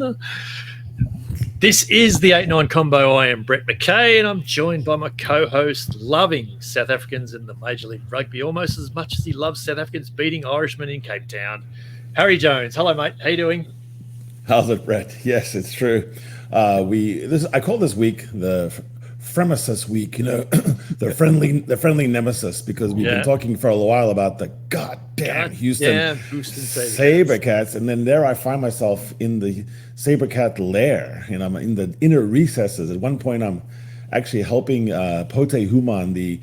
on. This is the 8-9 Combo. I am Brett McKay, and I'm joined by my co-host, loving South Africans in the Major League Rugby almost as much as he loves South Africans beating Irishmen in Cape Town. Harry Jones. Hello, mate. How you doing? How's it, Brett? Yes, it's true. I call this week the Fremesis week, the friendly nemesis, because we've been talking for a while about the goddamn Houston Sabercats, and then there I find myself in the Sabercat lair, and I'm in the inner recesses. At one point, I'm actually helping Pote Human, the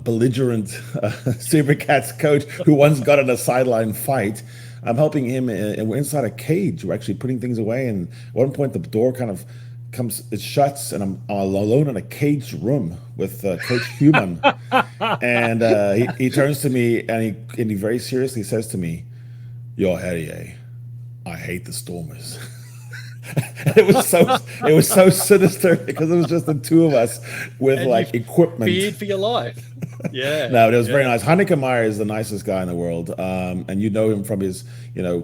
belligerent Sabercats coach who once got in a sideline fight. I'm helping him, and we're inside a cage. We're actually putting things away, and at one point the door kind of it shuts, and I'm alone in a caged room with Coach Human. And he turns to me, and he very seriously says to me, "Yo, Harry, I hate the Stormers." It was so sinister because it was just the two of us with and equipment. Feared for your life. Yeah. No, it was very nice. Heineke Meyer is the nicest guy in the world, and you know him from his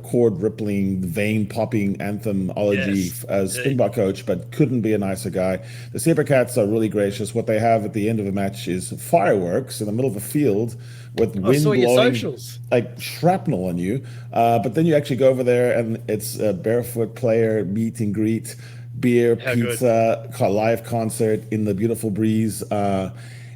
chord rippling, vein popping anthemology as Springbok coach, but couldn't be a nicer guy. The Sabercats are really gracious. What they have at the end of a match is fireworks in the middle of a field with wind blowing like shrapnel on you. But then you actually go over there, and it's a barefoot player meet and greet, beer, pizza, live concert in the beautiful breeze.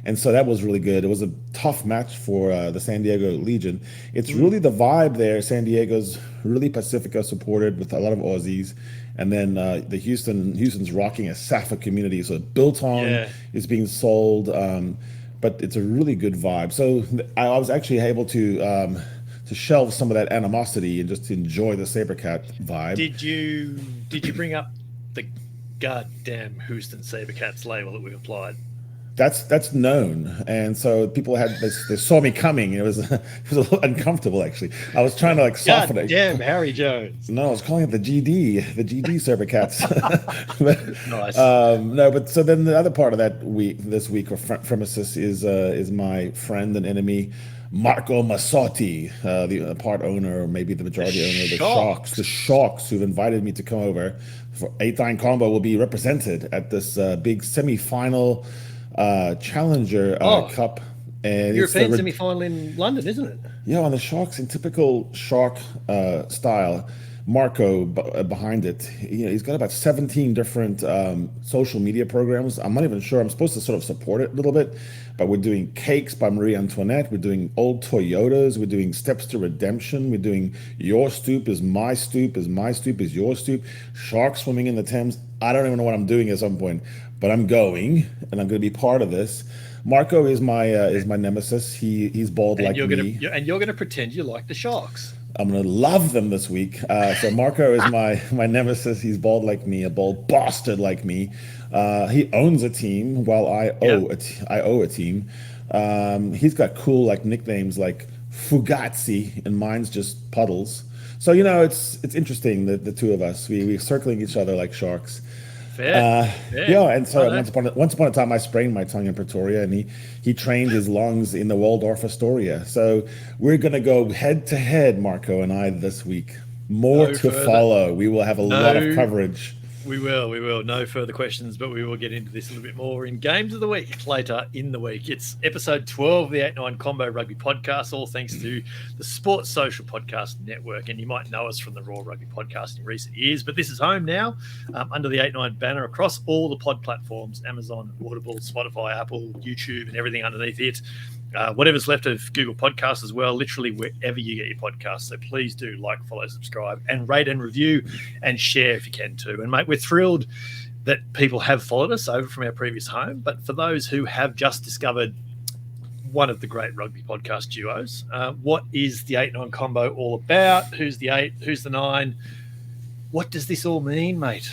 And so that was really good. It was a tough match for the San Diego Legion. It's really the vibe there. San Diego's really Pacifica supported with a lot of Aussies. And then the Houston's rocking a Safa community. So Biltong is being sold, but it's a really good vibe. So I was actually able to shelve some of that animosity and just enjoy the Sabercat vibe. Did you bring up the goddamn Houston Sabercats label that we've applied? That's known, and so people they saw me coming. It was a little uncomfortable, actually. I was trying to soften it. Damn, Harry Jones. No, I was calling it the GD Sabercats. Nice. No, but so then the other part of this week of Fremesis is my friend and enemy, Marco Massotti, the part owner, or maybe the majority owner of the Sharks. The Sharks, who've invited me to come over for 8-9 Combo, will be represented at this big semi-final Challenger Cup, and European semi-final in London, isn't it? Yeah, on the Sharks in typical Shark style. Marco behind it, he's got about 17 different social media programs. I'm not even sure. I'm supposed to sort of support it a little bit, but we're doing Cakes by Marie Antoinette. We're doing Old Toyotas. We're doing Steps to Redemption. We're doing Your Stoop is My Stoop is My Stoop is Your Stoop. Sharks swimming in the Thames. I don't even know what I'm doing at some point, but I'm going, and I'm going to be part of this. Marco is my nemesis. He's bald me. And you're going to pretend you like the Sharks. I'm going to love them this week. So Marco is my nemesis. He's bald like me, a bald bastard like me. He owns a team while I owe a team. He's got cool nicknames like Fugazi, and mine's just Puddles. So it's interesting, the two of us. We're circling each other like sharks. Fair. Yeah, and so once upon a time, I sprained my tongue in Pretoria, and he trained his lungs in the Waldorf Astoria. So we're going to go head to head, Marco and I, this week. More to follow. We will have a lot of coverage. We will. No further questions, but we will get into this a little bit more in Games of the Week later in the week. It's episode 12 of the 8-9 Combo Rugby Podcast, all thanks to the Sports Social Podcast Network. And you might know us from the Roar Rugby Podcast in recent years, but this is home now under the 8-9 banner across all the pod platforms, Amazon, Audible, Spotify, Apple, YouTube, and everything underneath it. Whatever's left of Google Podcasts as well, literally wherever you get your podcasts. So please do follow, subscribe, and rate and review and share if you can too. And mate, we're thrilled that people have followed us over from our previous home. But for those who have just discovered one of the great rugby podcast duos, what is the 8-9 Combo all about? Who's the 8? Who's the 9? What does this all mean, mate?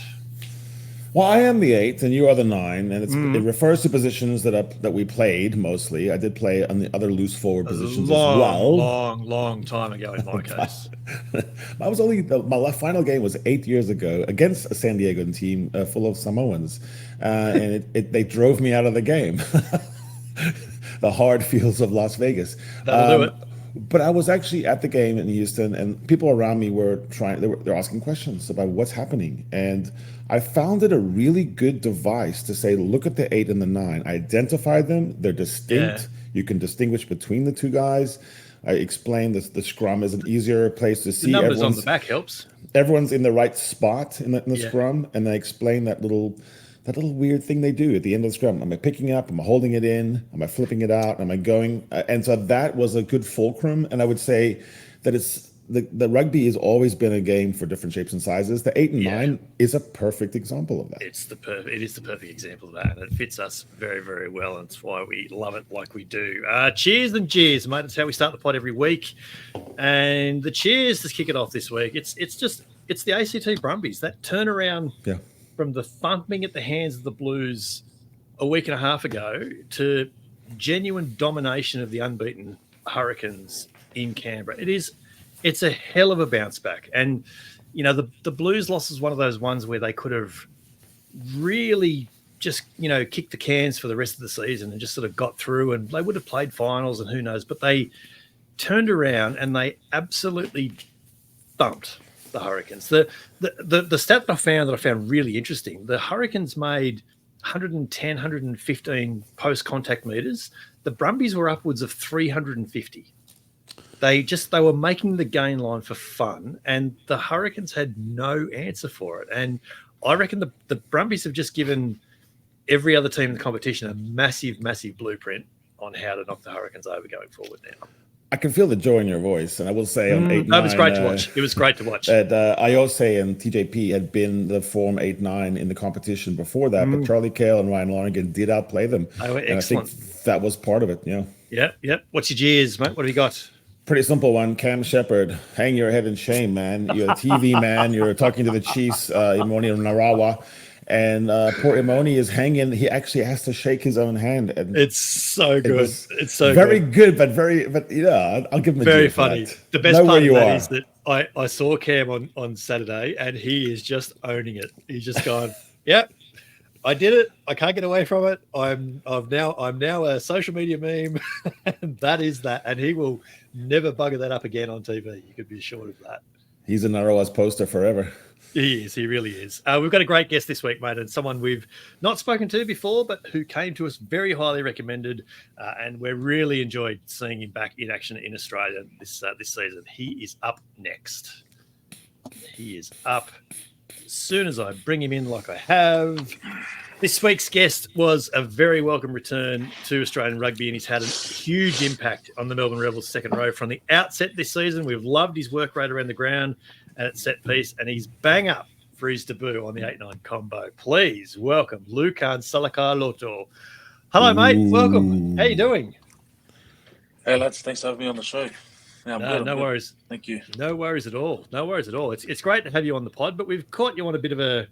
Well, I am the 8 and you are the 9, and it refers to positions that we played mostly. I did play on the other loose forward positions as well. Long time ago in my case. I was my final game was 8 years ago against a San Diego team full of Samoans, and they drove me out of the game. The hard fields of Las Vegas. That'll do it. But I was actually at the game in Houston, and people around me were they're asking questions about what's happening. And I found it a really good device to say, look at the 8 and the 9. I identify them, they're distinct. You can distinguish between the two guys. I explained that the scrum is an easier place to see. The numbers on the back helps. Everyone's in the right spot in the scrum, and I explain that little weird thing they do at the end of the scrum. Am I picking up? Am I holding it in? Am I flipping it out? Am I going? And so that was a good fulcrum. And I would say that it's the rugby has always been a game for different shapes and sizes. The 8 and 9 is a perfect example of that. It is the perfect example of that, and it fits us very, very well, and it's why we love it like we do. Cheers and jeers, mate. That's how we start the pod every week. And the cheers to kick it off this week. It's the ACT Brumbies, that turnaround. Yeah. From the thumping at the hands of the Blues a week and a half ago to genuine domination of the unbeaten Hurricanes in Canberra. It's a hell of a bounce back. And, you know, the Blues loss is one of those ones where they could have really just, you know, kicked the cans for the rest of the season and just sort of got through, and they would have played finals and who knows. But they turned around and they absolutely thumped the Hurricanes. The stat that I found really interesting, the Hurricanes made 110, 115 post-contact meters. The Brumbies were upwards of 350. They were making the gain line for fun, and the Hurricanes had no answer for it. And I reckon the Brumbies have just given every other team in the competition a massive, massive blueprint on how to knock the Hurricanes over going forward now. I can feel the joy in your voice, and I will say on 8-9. It was great to watch. It was great to watch. That Iose and TJP had been the form 8-9 in the competition before that, but Charlie Cale and Ryan Lonergan did outplay them. They were excellent. I think that was part of it, yeah. Yep. What's your jeers, mate? What have you got? Pretty simple one. Cam Shepherd, hang your head in shame, man. You're a TV man. You're talking to the Chiefs, Imoni Narawa. And poor Imoni is hanging. He actually has to shake his own hand. And it's so good. It's so very good, but yeah, I'll give him a very funny. The best part of that is that I saw Cam on Saturday, and he is just owning it. He's just gone, yep, I did it. I can't get away from it. I'm now a social media meme, and that is that. And he will never bugger that up again on TV. You could be assured of that. He's a Narawa's poster forever. He is. He really is. We've got a great guest this week, mate, and someone we've not spoken to before, but who came to us very highly recommended, and we're really enjoyed seeing him back in action in Australia this season. He is up next. He is up as soon as I bring him in like I have. This week's guest was a very welcome return to Australian rugby, and he's had a huge impact on the Melbourne Rebels second row from the outset this season. We've loved his work rate around the ground and at set piece, and he's bang up for his debut on the 8-9 combo. Please welcome Lukhan Salakaia-Loto. Hello, mate. Welcome. How you doing? Hey, lads. Thanks for having me on the show. Yeah, no worries. Thank you. No worries at all. No worries at all. It's great to have you on the pod, but we've caught you on a bit of an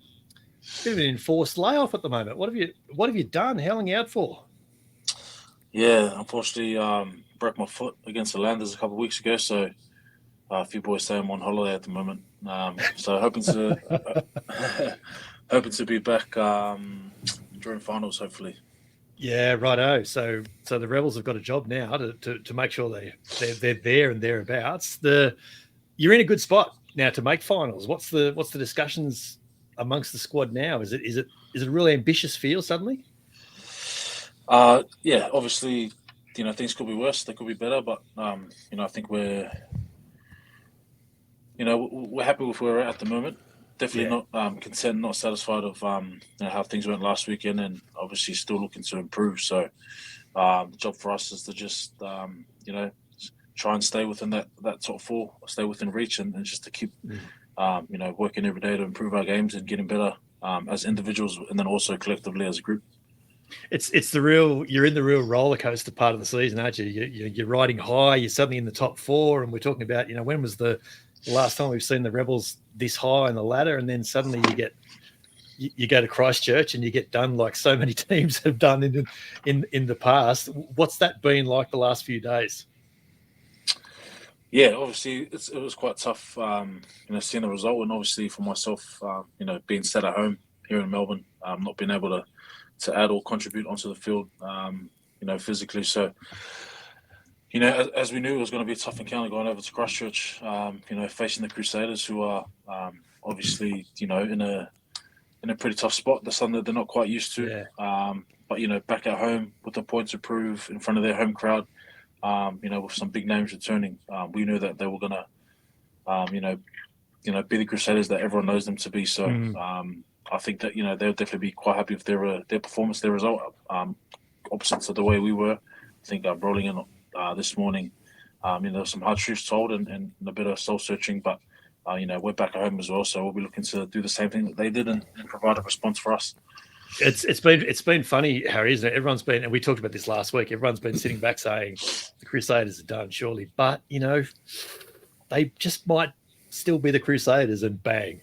enforced layoff at the moment. What have you done? How long are you out for? Yeah, unfortunately, broke my foot against the Landers a couple of weeks ago, so a few boys say I'm on holiday at the moment. So hoping to be back during finals, hopefully. Yeah, righto. So the Rebels have got a job now to make sure they're there and thereabouts. You're in a good spot now to make finals. What's the discussions amongst the squad now? Is it a really ambitious feel suddenly? Yeah, obviously, things could be worse, they could be better, but I think we're happy with where we're at the moment. Definitely not content, not satisfied of how things went last weekend, and obviously still looking to improve. So the job for us is to just try and stay within that top four, stay within reach, and just to keep working every day to improve our games and getting better as individuals, and then also collectively as a group. You're in the real roller coaster part of the season, aren't you? You're riding high. You're suddenly in the top four, and we're talking about when was the last time we've seen the Rebels this high on the ladder, and then suddenly you go to Christchurch and you get done like so many teams have done in the past. What's that been like the last few days? Yeah, obviously it was quite tough, seeing the result, and obviously for myself, being set at home here in Melbourne, not being able to add or contribute onto the field, physically. So As we knew, it was going to be a tough encounter going over to Christchurch. Facing the Crusaders, who are obviously in a pretty tough spot. That's something that they're not quite used to. Yeah. But back at home with the points to prove in front of their home crowd, with some big names returning, we knew that they were going to, be the Crusaders that everyone knows them to be. So I think that they'll definitely be quite happy with their performance, their result, opposite to the way we were. I think rolling in this morning, there were some hard truths told and a bit of soul searching, but we're back at home as well, so we'll be looking to do the same thing that they did and provide a response for us. It's been funny, Harry, isn't it? Everyone's been, and we talked about this last week. Everyone's been sitting back saying the Crusaders are done, surely, but they just might still be the Crusaders, and bang,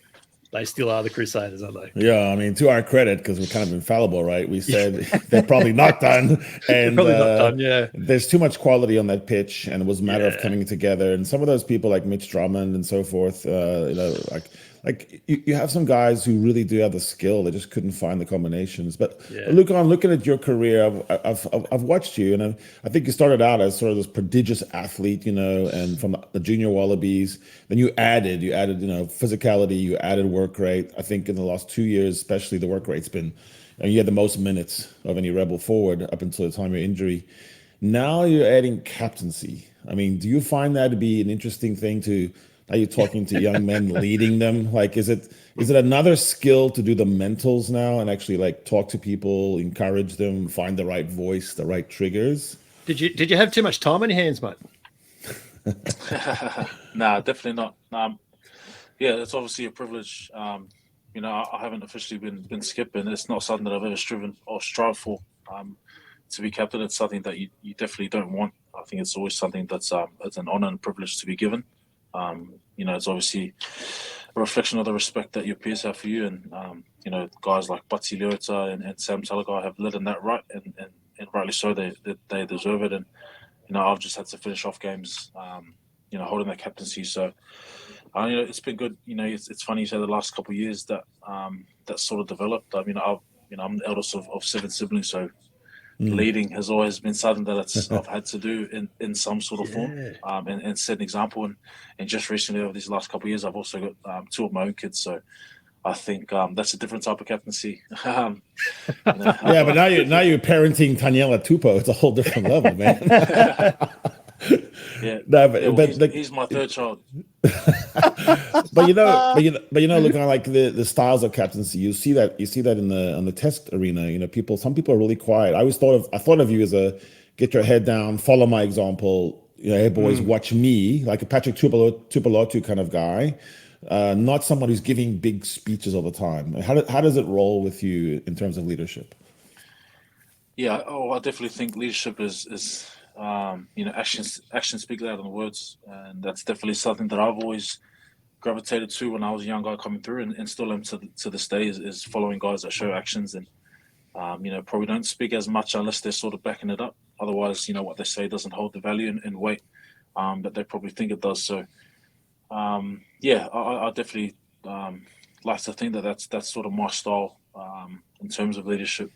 they still are the Crusaders, aren't they? Yeah, I mean, to our credit, because we're kind of infallible, right? We said they're probably not done, and probably not done. Yeah, there's too much quality on that pitch, and it was a matter of coming together. And some of those people, like Mitch Drummond and so forth, like you have some guys who really do have the skill. They just couldn't find the combinations. But looking at your career, I've watched you, and I think you started out as sort of this prodigious athlete, and from the junior Wallabies. Then you added, physicality, you added work rate. I think in the last 2 years, especially, the work rate's been, and you had the most minutes of any Rebel forward up until the time of your injury. Now you're adding captaincy. I mean, do you find that to be an interesting thing to? Are you talking to young men, leading them? Like, is it another skill to do the mentals now and actually like talk to people, encourage them, find the right voice, the right triggers? Did you have too much time on your hands, mate? Nah, definitely not. It's obviously a privilege. I haven't officially been skipping. It's not something that I've ever striven or strived for. To be captain, it's something that you definitely don't want. I think it's always something that's it's an honor and privilege to be given. It's obviously a reflection of the respect that your peers have for you, and guys like Batsi Leota and Sam Salakaia have led in that right, and rightly so. They deserve it, and I've just had to finish off games, holding that captaincy. So it's been good. It's funny you say the last couple of years that that sort of developed. I mean, I'm the eldest of 7 siblings, so. Leading has always been something that I've had to do in some sort of form, and set an example. And just recently, over these last couple of years, I've also got 2 of my own kids. So I think that's a different type of captaincy. But now you're parenting Taniela Tupou. It's a whole different level, man. He's my third child. but look, I like the styles of captaincy. You see that in the test arena. Some people are really quiet. I thought of you as a get your head down, follow my example. Hey boys, watch me, like a Patrick Tupolotu kind of guy. Not someone who's giving big speeches all the time. How does it roll with you in terms of leadership? Yeah, I definitely think leadership is actions speak louder than words, and that's definitely something that I've always gravitated to when I was a young guy coming through, and still am to this day, is following guys that show actions and probably don't speak as much unless they're sort of backing it up. Otherwise, what they say doesn't hold the value and weight that they probably think it does. So I definitely like to think that that's sort of my style in terms of leadership.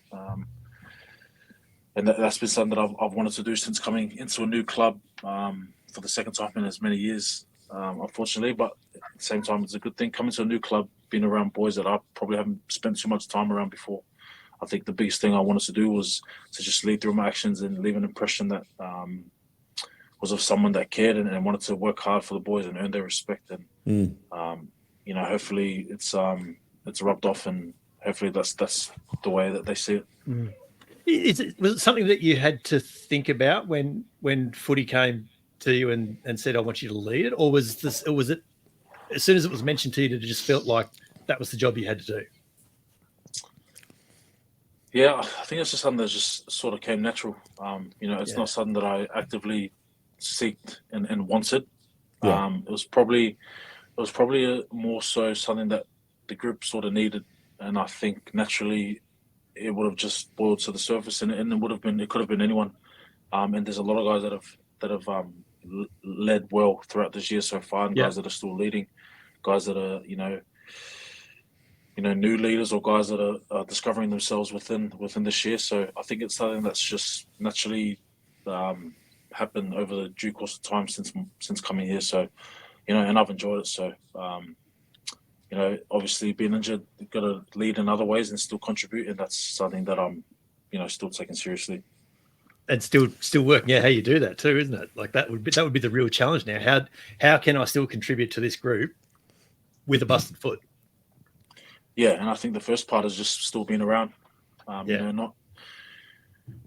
And that's been something that I've wanted to do since coming into a new club for the second time in as many years, unfortunately. But at the same time, it's a good thing. Coming to a new club, being around boys that I probably haven't spent too much time around before. I think the biggest thing I wanted to do was to just lead through my actions and leave an impression that was of someone that cared and wanted to work hard for the boys and earn their respect. And hopefully it's rubbed off, and hopefully that's the way that they see it. Was it something that you had to think about when footy came to you and said, I want you to lead it? Or was it as soon as it was mentioned to you, it just felt like that was the job you had to do? Yeah, I think it's just something that just sort of came natural. It's not something that I actively seeked and wanted. Yeah. It was probably more so something that the group sort of needed, and I think naturally it would have just boiled to the surface, and it could have been anyone. And there's a lot of guys that have led well throughout this year so far, and guys that are still leading, guys that are new leaders, or guys that are discovering themselves within this year. So I think it's something that's just naturally happened over the due course of time since coming here. So, and I've enjoyed it. So, obviously being injured, you've got to lead in other ways and still contribute, and that's something that I'm, still taking seriously. And still working out how you do that too, isn't it? Like that would be the real challenge now. How can I still contribute to this group with a busted foot? Yeah, and I think the first part is just still being around.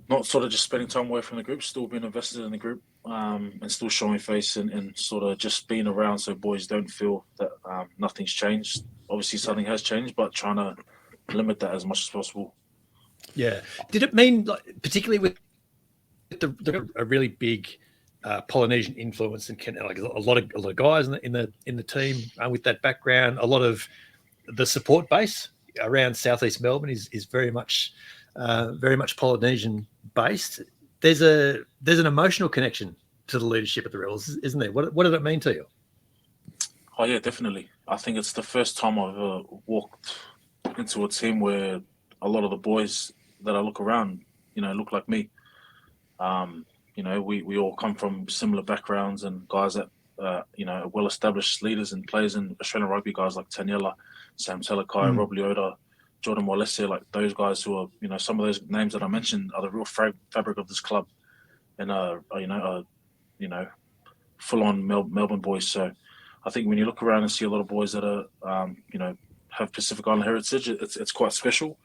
Not sort of just spending time away from the group, still being invested in the group, and still showing face and sort of just being around so boys don't feel that nothing's changed. Obviously, something has changed, but trying to limit that as much as possible. Yeah. Did it mean, like, particularly with a really big Polynesian influence, and like a lot of guys in the team with that background, a lot of the support base around Southeast Melbourne is very much Polynesian based. There's an emotional connection to the leadership of the Rebels, isn't there? What did it mean to you? Oh yeah, definitely. I think it's the first time I've ever walked into a team where a lot of the boys that I look around, look like me. We all come from similar backgrounds, and guys that well-established leaders and players in Australian rugby, guys like Taniela, Sam Salakaia, Roar Rugby Podcast, Jordan Wallace, like those guys who are, some of those names that I mentioned are the real fabric of this club, and full-on Melbourne boys. So I think when you look around and see a lot of boys that are, have Pacific Island heritage, it's quite special.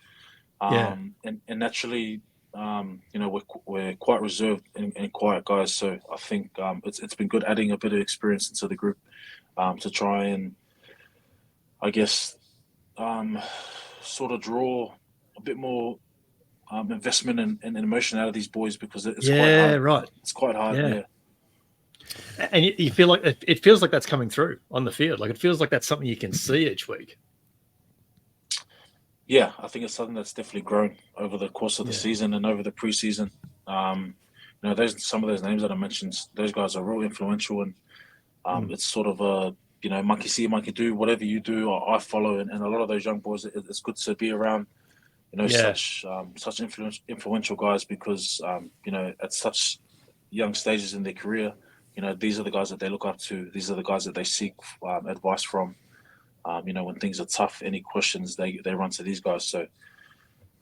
And naturally, we're quite reserved and quiet guys. So I think it's been good adding a bit of experience into the group to try and, I guess, sort of draw a bit more investment and emotion out of these boys, because it's quite hard. Right. It's quite hard. Yeah. And you feel like it feels like that's coming through on the field. Like it feels like that's something you can see each week. Yeah, I think it's something that's definitely grown over the course of the season and over the preseason. There's some of those names that I mentioned. Those guys are real influential, and it's sort of a monkey see, monkey do. Whatever you do, I follow. And a lot of those young boys, it's good to be around. Such influential guys, because at such young stages in their career, these are the guys that they look up to. These are the guys that they seek advice from. When things are tough, any questions, they run to these guys. So,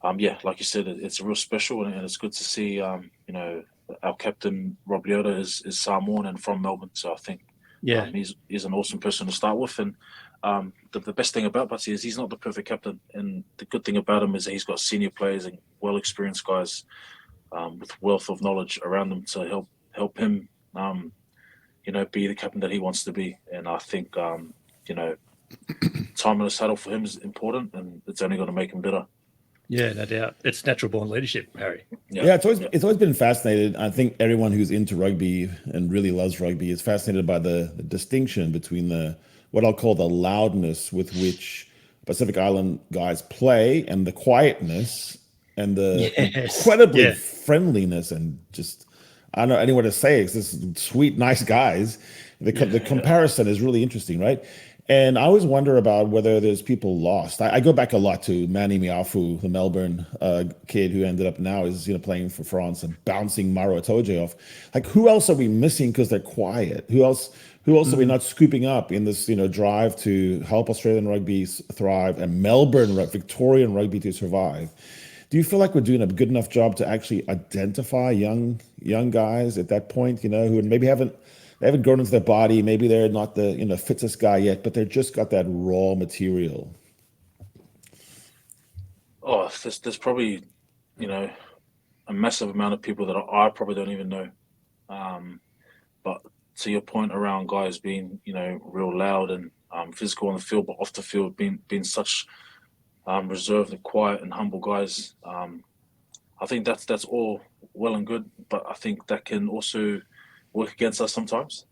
like you said, it's real special, and it's good to see, our captain, Roar Rugby Podcast, is Samoan and from Melbourne. So I think he's an awesome person to start with. And the best thing about Butsy is he's not the perfect captain. And the good thing about him is that he's got senior players and well-experienced guys with wealth of knowledge around them to help him, be the captain that he wants to be. And I think, time in the saddle for him is important, and it's only going to make him better. Yeah, no doubt. It's natural born leadership, Harry. Yeah, it's always been fascinated. I think everyone who's into rugby and really loves rugby is fascinated by the distinction between what I'll call the loudness with which Pacific Island guys play, and the quietness and the incredibly friendliness, and just, I don't know anyone to say. It's this sweet, nice guys. The comparison is really interesting, right? And I always wonder about whether there's people lost. I go back a lot to Manny Miafu, the Melbourne kid who ended up now is playing for France and bouncing Maro Itoje off. Like, who else are we missing because they're quiet? Who else are we not scooping up in this drive to help Australian rugby thrive and Victorian rugby to survive? Do you feel like we're doing a good enough job to actually identify young guys at that point, who maybe they haven't grown into their body. Maybe they're not the fittest guy yet, but they've just got that raw material. Oh, there's probably, a massive amount of people that I probably don't even know. But to your point around guys being, real loud and physical on the field, but off the field being such reserved and quiet and humble guys, I think that's all well and good. But I think that can also work against us sometimes.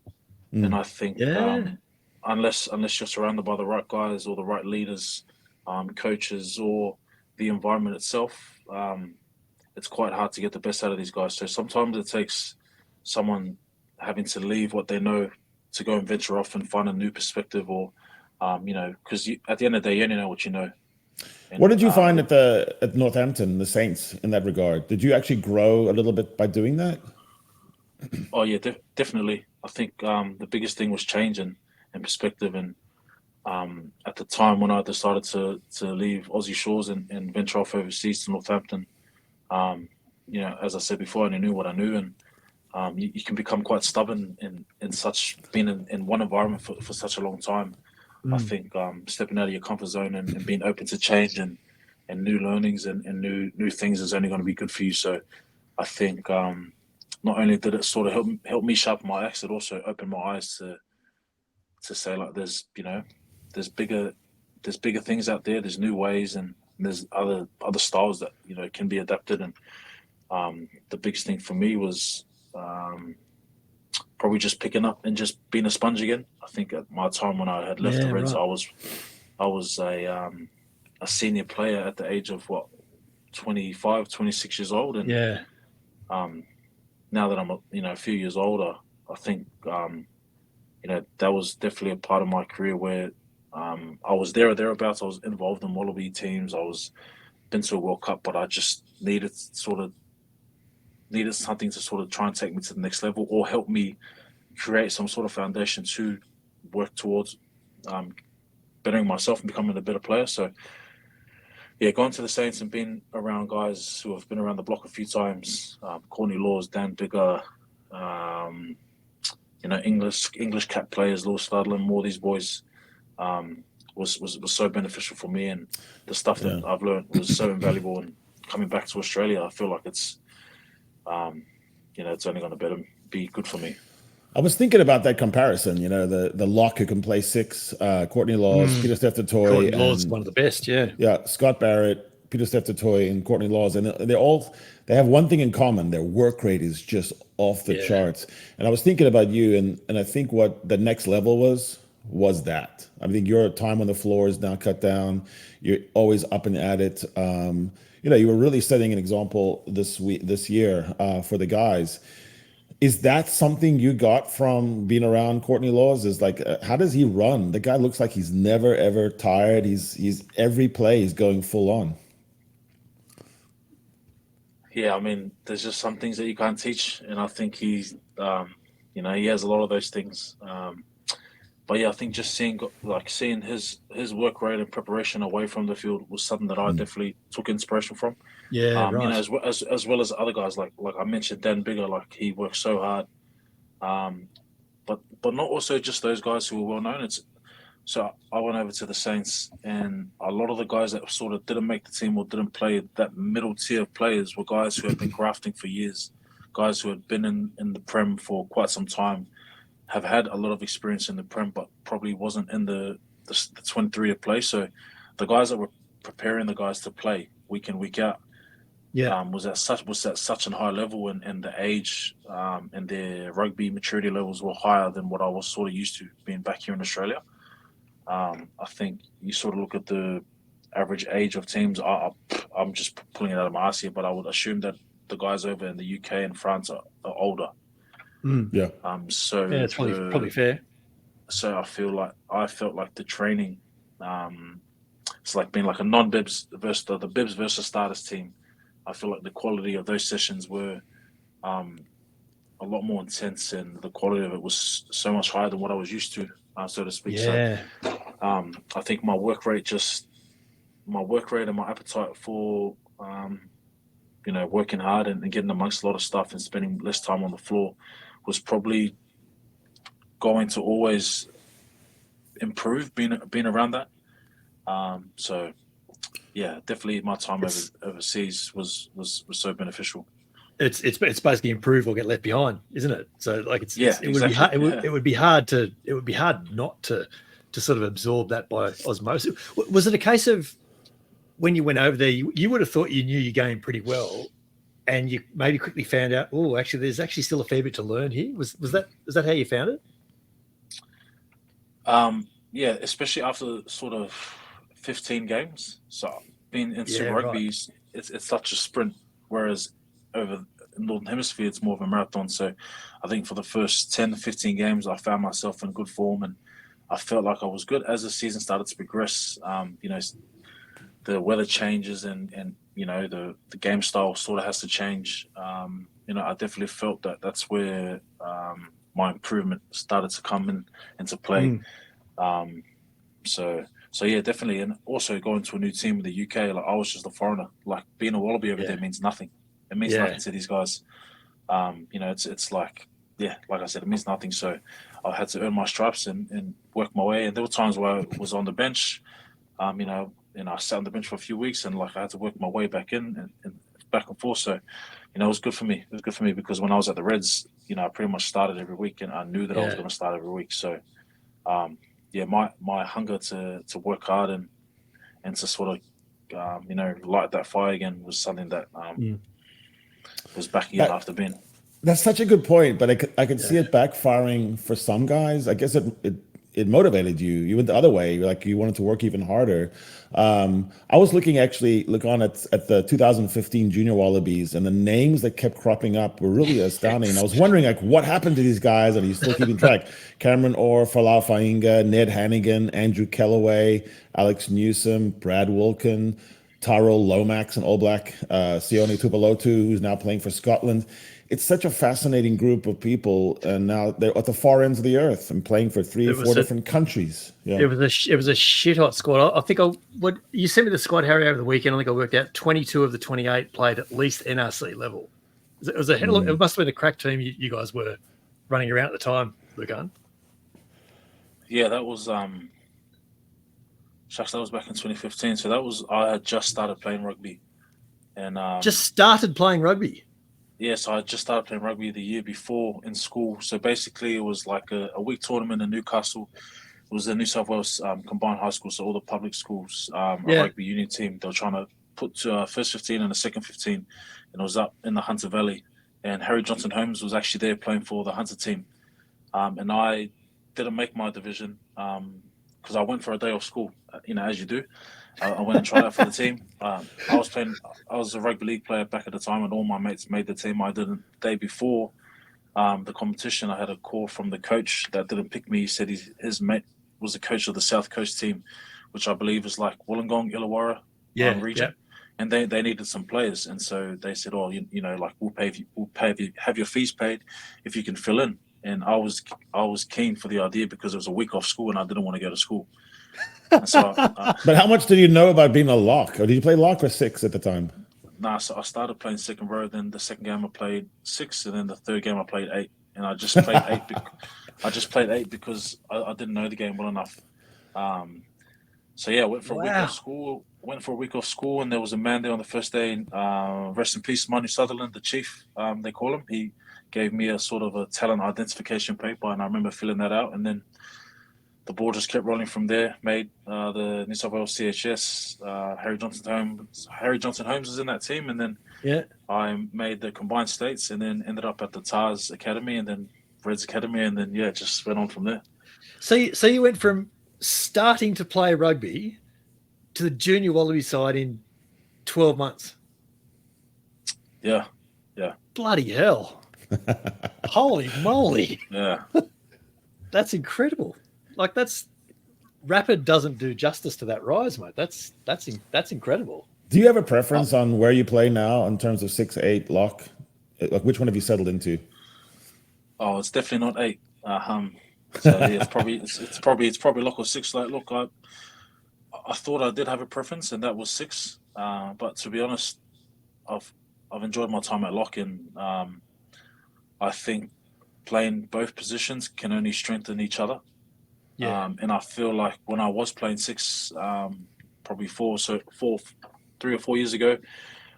And I think unless you're surrounded by the right guys or the right leaders, coaches, or the environment itself, it's quite hard to get the best out of these guys. So sometimes it takes someone having to leave what they know to go and venture off and find a new perspective, or because at the end of the day, you only know what you know. And, what did you find at Northampton, the Saints, in that regard? Did you actually grow a little bit by doing that? Oh yeah, definitely. I think the biggest thing was change and perspective. And at the time when I decided to leave Aussie shores and venture off overseas to Northampton, as I said before, I only knew what I knew, and you can become quite stubborn in such being in one environment for such a long time. I think stepping out of your comfort zone and being open to change and new learnings and new things is only going to be good for you. So I think not only did it sort of help me sharpen my axe, it also opened my eyes to say, like, there's bigger things out there. There's new ways, and there's other styles that can be adapted. And the biggest thing for me was probably just picking up and just being a sponge again. I think at my time when I had left the Reds, right. I was a senior player at the age of 25, 26 years old, and now that I'm a few years older, I think that was definitely a part of my career where I was there or thereabouts. I was involved in Wallaby teams. I was been to a World Cup, but I just needed something to sort of try and take me to the next level, or help me create some sort of foundation to work towards bettering myself and becoming a better player. So yeah, going to the Saints and being around guys who have been around the block a few times, Courtney Laws, Dan Bigger, English cap players, Lewis Studland, all these boys, was so beneficial for me, and the stuff that I've learned was so invaluable. And coming back to Australia, I feel like it's it's only going to be good for me. I was thinking about that comparison, the lock who can play six, Courtney Laws, Peter Steph-Toy. Courtney Laws, one of the best, yeah. Yeah, Scott Barrett, Peter Steph-Toy, and Courtney Laws. And they have one thing in common. Their work rate is just off the charts. And I was thinking about you, and I think what the next level was that. I think your time on the floor is now cut down. You're always up and at it. You were really setting an example this year for the guys. Is that something you got from being around Courtney Laws? Is like, how does he run? The guy looks like he's never ever tired. He's every play he's going full on. Yeah, I mean, there's just some things that you can't teach, and I think he's, he has a lot of those things. But yeah, I think just seeing his work rate and preparation away from the field was something that I definitely took inspiration from. Yeah, right. As well as other guys, like I mentioned, Dan Bigger, like he works so hard. But not also just those guys who are well known. So I went over to the Saints, and a lot of the guys that sort of didn't make the team or didn't play, that middle tier of players, were guys who had been grafting for years, guys who had been in the Prem for quite some time, have had a lot of experience in the Prem, but probably wasn't in the 23 to play. So the guys that were preparing the guys to play week in, week out, was at such a high level, and the age and their rugby maturity levels were higher than what I was sort of used to being back here in Australia. I think you sort of look at the average age of teams. I'm just pulling it out of my ass here, but I would assume that the guys over in the UK and France are older. Yeah. So yeah, it's probably fair. So I felt like the training, it's like being like a non-Bibs versus the Bibs versus starters team. I feel like the quality of those sessions were a lot more intense, and the quality of it was so much higher than what I was used to, so to speak. Yeah. So I think my work rate and my appetite for working hard and getting amongst a lot of stuff and spending less time on the floor was probably going to always improve being around that. So yeah, definitely my time overseas was so beneficial. It's basically improve or get left behind, isn't it? So like it would be hard not to sort of absorb that by osmosis. Was it a case of when you went over there, you would have thought you knew your game pretty well, and you maybe quickly found out, oh, actually, there's actually still a fair bit to learn here? Was that how you found it? Yeah, especially after sort of 15 games. So being in Super Rugby, it's such a sprint, whereas over in Northern Hemisphere, it's more of a marathon. So I think for the first 10 to 15 games, I found myself in good form, and I felt like I was good. As the season started to progress, the weather changes and the game style sort of has to change. I definitely felt that that's where my improvement started to come into play. So yeah, definitely. And also going to a new team in the UK, like I was just a foreigner. Like being a Wallaby over there means nothing. It means nothing to these guys. It's like, like I said, it means nothing. So I had to earn my stripes and work my way. And there were times where I was on the bench, I sat on the bench for a few weeks and like I had to work my way back in and back and forth. So, it was good for me. It was good for me because when I was at the Reds, I pretty much started every week and I knew that I was going to start every week. So, my hunger to work hard and to sort of, light that fire again was something that was back again after being. That's such a good point, but I could see it backfiring for some guys. I guess it motivated you. You went the other way. Like you wanted to work even harder. I was looking at the 2015 Junior Wallabies, and the names that kept cropping up were really astounding. And I was wondering, like, what happened to these guys? And he's still keeping track. Cameron Orr, Falau Fainga, Ned Hannigan, Andrew Kellaway, Alex Newsom, Brad Wilkin, Taro Lomax, an All Black, Sione Tupalotu, who's now playing for Scotland. It's such a fascinating group of people, and now they're at the far ends of the earth and playing for 3 or 4 different countries. Yeah, it was a shit hot squad. I think you sent me the squad, Harry, over the weekend. I think I worked out 22 of the 28 played at least NRC level. It was it must have been a crack team you guys were running around at the time, Lukhan. Yeah, that was that was back in 2015. So I had just started playing rugby, and just started playing rugby. Yeah, so I just started playing rugby the year before in school. So basically, it was like a week tournament in Newcastle. It was the New South Wales combined high school, so all the public schools, a rugby union team. They were trying to put first 15 and a second 15, and it was up in the Hunter Valley. And Harry Johnson Holmes was actually there playing for the Hunter team. And I didn't make my division because I went for a day off school, as you do. I went and tried out for the team. I was a rugby league player back at the time, and all my mates made the team. I didn't. The day before the competition, I had a call from the coach that didn't pick me. He said his mate was the coach of the South Coast team, which I believe is like Wollongong, Illawarra region. Yeah. And they needed some players, and so they said, "Oh, we'll pay you, have your fees paid if you can fill in." And I was keen for the idea because it was a week off school, and I didn't want to go to school. So, but how much did you know about being a lock? Or did you play lock or six at the time? Nah, so I started playing second row. Then the second game I played 6, and then the third game I played 8. And I just played 8. I just played 8 because I didn't know the game well enough. So yeah, I went for a week off school. And there was a man there on the first day. Rest in peace, Manu Sutherland, the chief. They call him. He gave me a sort of a talent identification paper, and I remember filling that out. And then the ball just kept rolling from there. Made the New South Wales CHS. Harry Johnson Holmes was in that team, and then I made the combined states, and then ended up at the TARS Academy, and then Reds Academy, and then just went on from there. So you went from starting to play rugby to the junior Wallaby side in 12 months. Yeah. Bloody hell! Holy moly! Yeah, that's incredible. Like rapid doesn't do justice to that rise, mate. That's incredible. Do you have a preference on where you play now in terms of 6, 8 lock? Like which one have you settled into? Oh, it's definitely not 8. So yeah, it's probably lock or 6. Like, look, I thought I did have a preference, and that was 6. But to be honest, I've enjoyed my time at lock, and I think playing both positions can only strengthen each other. Yeah. And I feel like when I was playing 6, probably 3 or 4 years ago,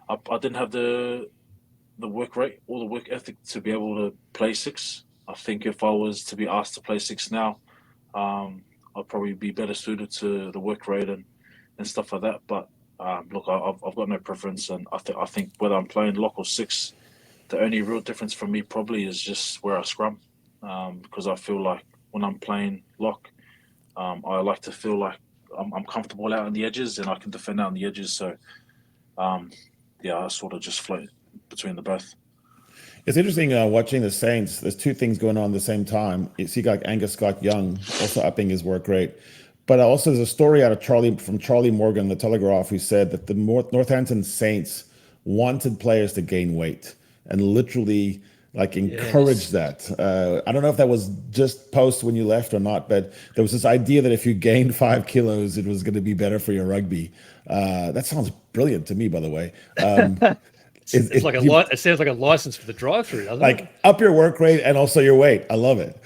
I didn't have the work rate or the work ethic to be able to play 6. I think if I was to be asked to play 6 now, I'd probably be better suited to the work rate and stuff like that. But look, I've got no preference, and I think whether I'm playing lock or 6, the only real difference for me probably is just where I scrum, because I feel like when I'm playing lock, I like to feel like I'm comfortable out on the edges and I can defend out on the edges. So, I sort of just float between the both. It's interesting watching the Saints. There's 2 things going on at the same time. You see like Angus Scott Young also upping his work rate. But also there's a story out of Charlie Morgan, the Telegraph, who said that the Northampton Saints wanted players to gain weight and literally encouraged that. I don't know if that was just post when you left or not, but there was this idea that if you gained 5 kilos, it was going to be better for your rugby. That sounds brilliant to me, by the way. It sounds like a license for the drive-through, doesn't it? Up your work rate and also your weight. I love it.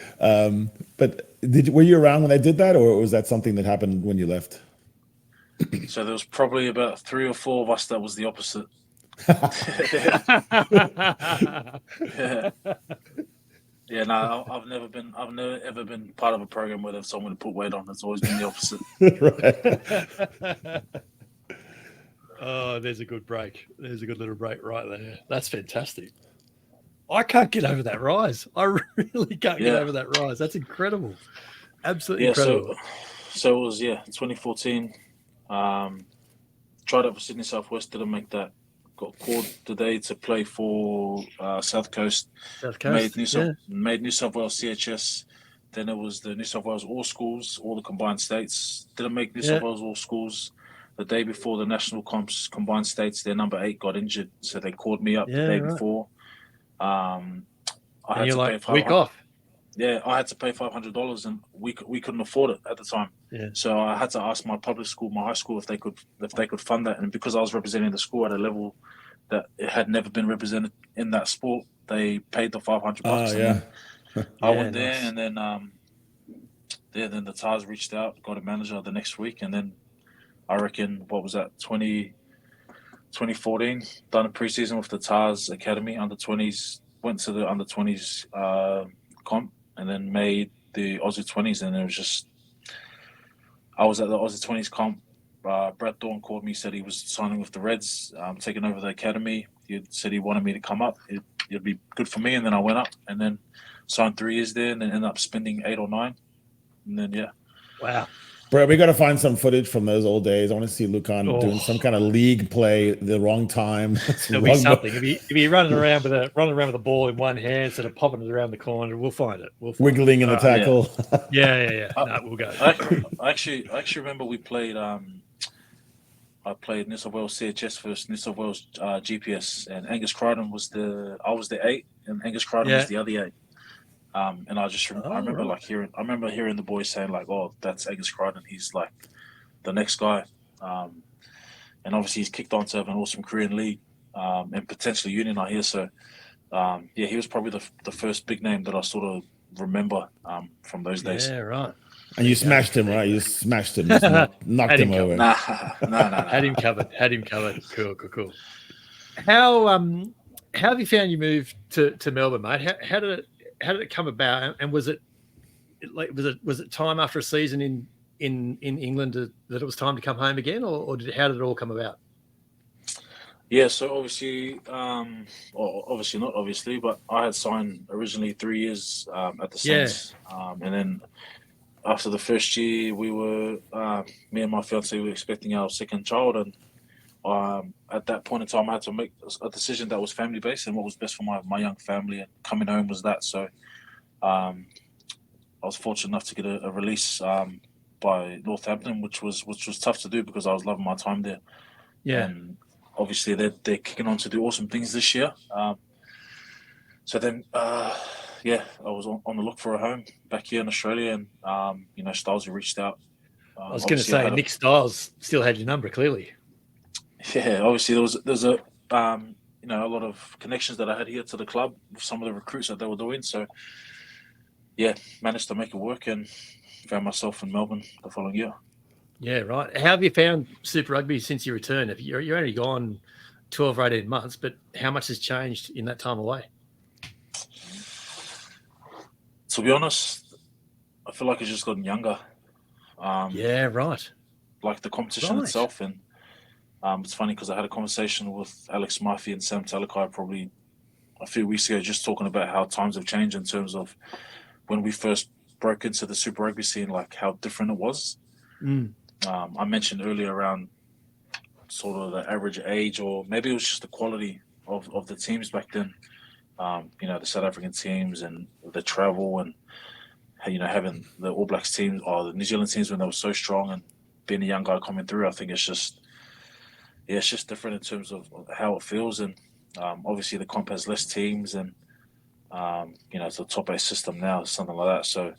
But were you around when they did that, or was that something that happened when you left? So there was probably about 3 or 4 of us that was the opposite. Yeah. No, I've never ever been part of a program where they've told me to put weight on. It's always been the opposite. Right. Oh, there's a good break. There's a good little break right there. That's fantastic. I can't get over that rise. I really can't get over that rise. That's incredible. Absolutely incredible. So it was 2014. Tried out for Sydney Southwest, didn't make that. Got called today to play for South Coast. Made New South Wales CHS. Then it was the New South Wales All Schools, all the combined states. Didn't make New South Wales All Schools. The day before the national comps combined states, their number 8 got injured, so they called me up the day before. I had to pay week off. Yeah, I had to pay $500, and we couldn't afford it at the time. Yeah. So I had to ask my public school, my high school, if they could fund that. And because I was representing the school at a level that it had never been represented in that sport, they paid the $500. I went there, and then then the Tars reached out, got a manager the next week, and then I reckon, what was that, 2014, done a preseason with the Tars Academy under 20s, went to the under 20s comp, and then made the Aussie 20s. And it was just, I was at the Aussie 20s comp. Brad Thorne called me, said he was signing with the Reds, taking over the academy. He said he wanted me to come up. It'd be good for me. And then I went up and then signed 3 years there, and then ended up spending 8 or 9. And then, Wow. Bro, we got to find some footage from those old days. I want to see Lukhan doing some kind of league play the wrong time. There'll be something. If you running around with a ball in one hand instead of popping it around the corner, we'll find it. Wiggling in the tackle. Yeah. No, we'll go. I actually remember we played. I played New South Wales CHS versus New South Wales GPS, and Angus Crichton I was the 8, and Angus Crichton was the other 8. And I remember hearing the boys saying like, "Oh, that's Angus Crichton. He's like the next guy." And obviously he's kicked on to have an awesome career in league, and potentially union, I hear. So, he was probably the first big name that I sort of remember from those days. Yeah, right. And you smashed him, right? You smashed him, knocked him over. Nah. Had him covered. Cool. How have you found your move to Melbourne, mate? How did it come about? And was it time after a season in England that it was time to come home again, or how did it all come about? Yeah, so obviously, obviously not obviously, but I had signed originally 3 years at the Saints, and then after the first year, we were me and my fiance were expecting our second child, and at that point in time, I had to make a decision that was family based and what was best for my young family, and coming home was that. So I was fortunate enough to get a release by Northampton, which was tough to do because I was loving my time there. Yeah. And obviously they're kicking on to do awesome things this year. So then, I was on the look for a home back here in Australia, and Styles reached out. I was going to say Nick Styles still had your number, clearly. Yeah, obviously there's a a lot of connections that I had here to the club with some of the recruits that they were doing. So yeah, managed to make it work and found myself in Melbourne the following year. Yeah, right. How have you found Super Rugby since your return? You're only gone 12 or 18 months, but how much has changed in that time away? To be honest, I feel like it's just gotten younger. Yeah, right. Like the competition itself. And it's funny because I had a conversation with Alex Murphy and Sam Talakai probably a few weeks ago, just talking about how times have changed in terms of when we first broke into the Super Rugby scene, like how different it was. I mentioned earlier around sort of the average age, or maybe it was just the quality of the teams back then. The South African teams and the travel and having the All Blacks teams or the New Zealand teams when they were so strong, and being a young guy coming through, I think it's just different in terms of how it feels. And obviously the comp has less teams, and it's a top 8 system now, something like that. So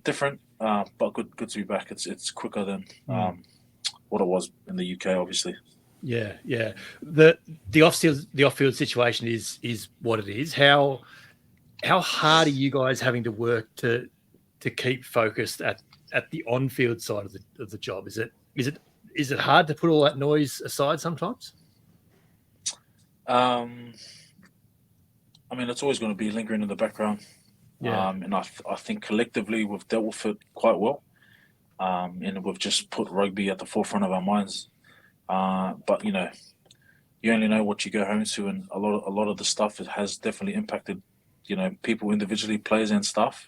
different, but good to be back. It's quicker than what it was in the UK, obviously. Yeah. The off-field situation is what it is. How hard are you guys having to work to keep focused at the on-field side of the job? Is it hard to put all that noise aside sometimes? I mean, it's always going to be lingering in the background. Yeah. And I think collectively we've dealt with it quite well. And we've just put rugby at the forefront of our minds. But you only know what you go home to, and a lot of the stuff has definitely impacted, people individually, players and staff.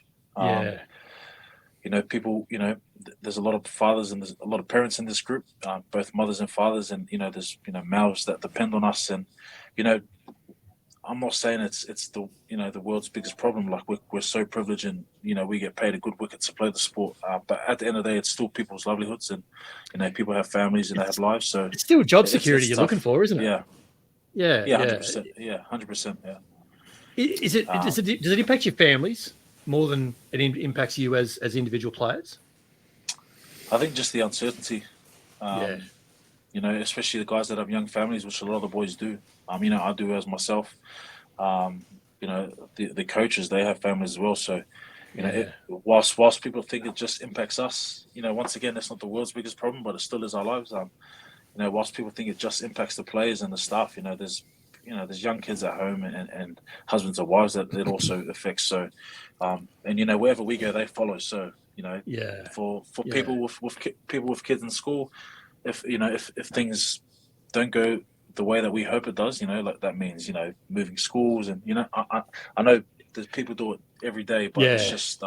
People, there's a lot of fathers and there's a lot of parents in this group, both mothers and fathers, and there's mouths that depend on us, and I'm not saying it's the the world's biggest problem. Like we're so privileged, and we get paid a good wicket to play the sport, but at the end of the day, it's still people's livelihoods, and people have families and they have lives. So it's still job security you're looking for, isn't it? Yeah, 100%. Yeah, 100%. Yeah. Does it impact your families more than it impacts you as individual players? I think just the uncertainty. Especially the guys that have young families, which a lot of the boys do. I do as myself. The coaches, they have families as well. So, whilst people think it just impacts us, once again, that's not the world's biggest problem, but it still is our lives. Whilst people think it just impacts the players and the staff, there's young kids at home and husbands and wives that it also affects. So, wherever we go, they follow. So, for people with kids in school, if things don't go the way that we hope it does, like that means moving schools, and I know there's people do it every day, but it's just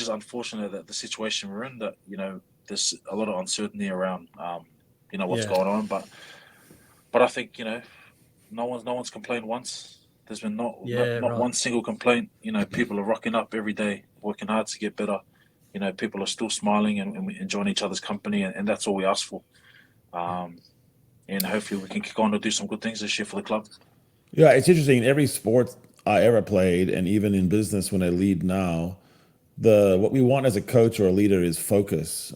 unfortunate that the situation we're in, that there's a lot of uncertainty around what's going on, but I think no one's complained once. There's been not one single complaint. People are rocking up every day, working hard to get better. People are still smiling and enjoying each other's company, and that's all we ask for. And hopefully we can kick on to do some good things this year for the club. Yeah, it's interesting. In every sport I ever played, and even in business when I lead now, what we want as a coach or a leader is focus.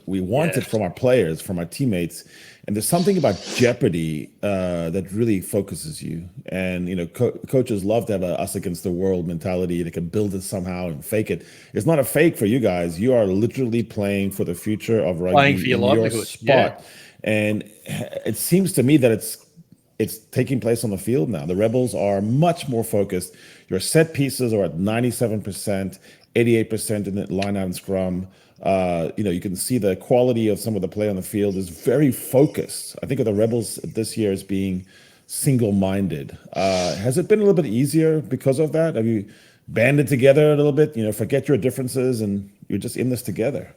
We want it from our players, from our teammates. And there's something about jeopardy that really focuses you. And, coaches love to have a us against the world mentality. They can build it somehow and fake it. It's not a fake for you guys. You are literally playing for the future of rugby, playing for your livelihood. spot. Yeah. And it seems to me that it's taking place on the field now. The Rebels are much more focused. Your set pieces are at 97%, 88% in the line out and scrum. You can see the quality of some of the play on the field is very focused. I think of the Rebels this year as being single-minded. Has it been a little bit easier because of that? Have you banded together a little bit? Forget your differences and you're just in this together.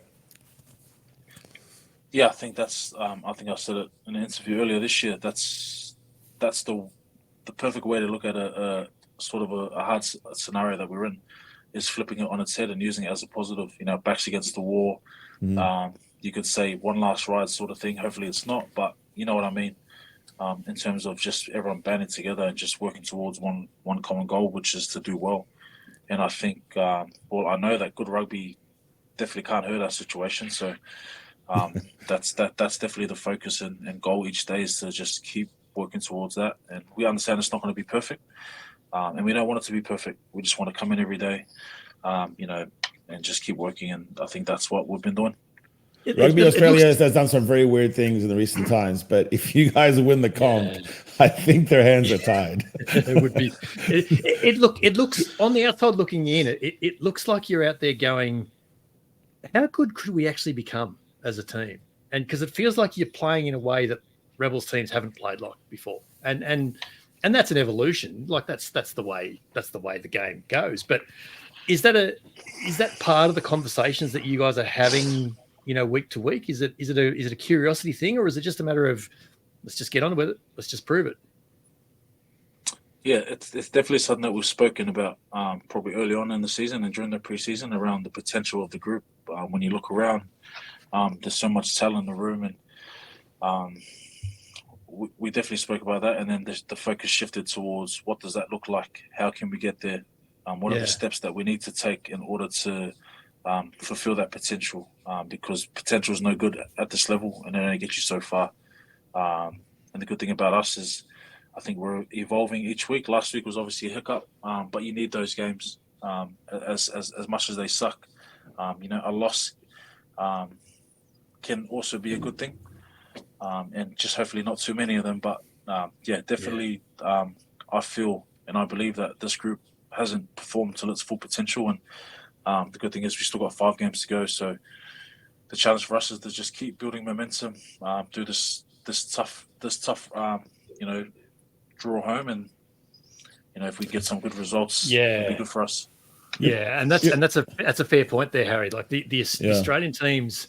Yeah, I think that's. I think I said it in an interview earlier this year. That's the perfect way to look at a sort of a hard scenario that we're in, is flipping it on its head and using it as a positive. Backs against the wall. Mm-hmm. You could say one last ride sort of thing. Hopefully it's not, but you know what I mean. In terms of just everyone banding together and just working towards one common goal, which is to do well. And I think, I know that good rugby definitely can't hurt our situation. So. That's definitely the focus and goal each day, is to just keep working towards that. And we understand it's not going to be perfect, and we don't want it to be perfect. We just want to come in every day, and just keep working. And I think that's what we've been doing. Rugby Australia has done some very weird things in the recent times, but if you guys win the comp, I think their hands are tied. It would be. It looks on the outside looking in. It looks like you're out there going, how good could we actually become as a team? And because it feels like you're playing in a way that Rebels teams haven't played like before, and that's an evolution. Like that's the way the game goes. But is that part of the conversations that you guys are having, week to week? Is it a curiosity thing, or is it just a matter of let's just get on with it, let's just prove it? Yeah, it's definitely something that we've spoken about probably early on in the season and during the preseason around the potential of the group. When you look around, there's so much talent in the room, and um, we definitely spoke about that. And then the focus shifted towards what does that look like? How can we get there? What are the steps that we need to take in order to fulfill that potential? Because potential is no good at this level, and it only gets you so far. And the good thing about us is, I think we're evolving each week. Last week was obviously a hiccup, but you need those games as much as they suck. A loss can also be a good thing, and just hopefully not too many of them. But definitely, I feel and I believe that this group hasn't performed to its full potential. And the good thing is we still got 5 games to go. So the challenge for us is to just keep building momentum through this tough draw home, and if we get some good results, it'll be good for us. Yeah, and that's a fair point there, Harry. Like the Australian teams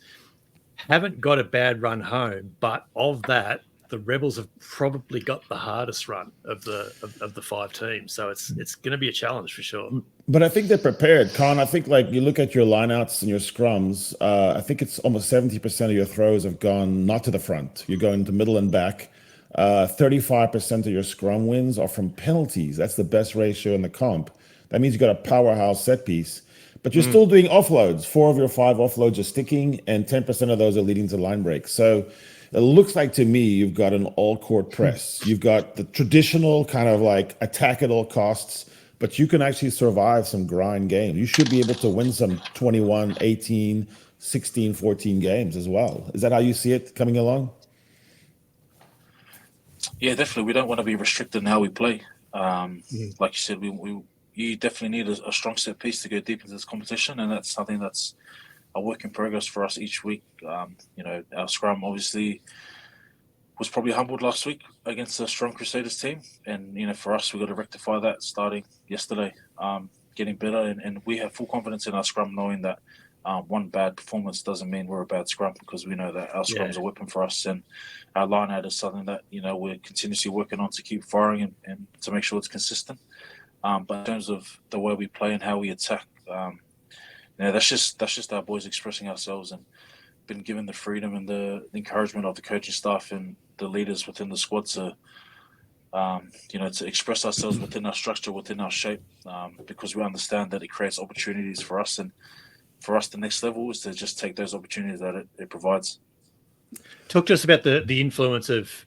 haven't got a bad run home, but of that, the Rebels have probably got the hardest run of the 5 teams. So it's going to be a challenge for sure. But I think they're prepared, Con. I think like you look at your lineouts and your scrums. I think it's almost 70% of your throws have gone not to the front. You're going to middle and back. 35% of your scrum wins are from penalties. That's the best ratio in the comp. That means you got a powerhouse set piece, but you're still doing offloads. 4 of your 5 offloads are sticking, and 10% of those are leading to line breaks. So it looks like to me you've got an all-court press. You've got the traditional kind of like attack at all costs, but you can actually survive some grind games. You should be able to win some 21, 18, 16, 14 games as well. Is that how you see it coming along? Yeah, definitely. We don't want to be restricted in how we play. Like you said, you definitely need a strong set piece to go deep into this competition, and that's something that's a work in progress for us each week. Our scrum obviously was probably humbled last week against a strong Crusaders team, and for us, we've got to rectify that starting yesterday, getting better, and we have full confidence in our scrum, knowing that one bad performance doesn't mean we're a bad scrum, because we know that our scrum is a weapon for us, and our line out is something that we're continuously working on to keep firing and to make sure it's consistent. But in terms of the way we play and how we attack, that's just our boys expressing ourselves, and been given the freedom and the encouragement of the coaching staff and the leaders within the squad to express ourselves within our structure, within our shape, because we understand that it creates opportunities for us, and for us the next level is to just take those opportunities that it provides. Talk to us about the influence of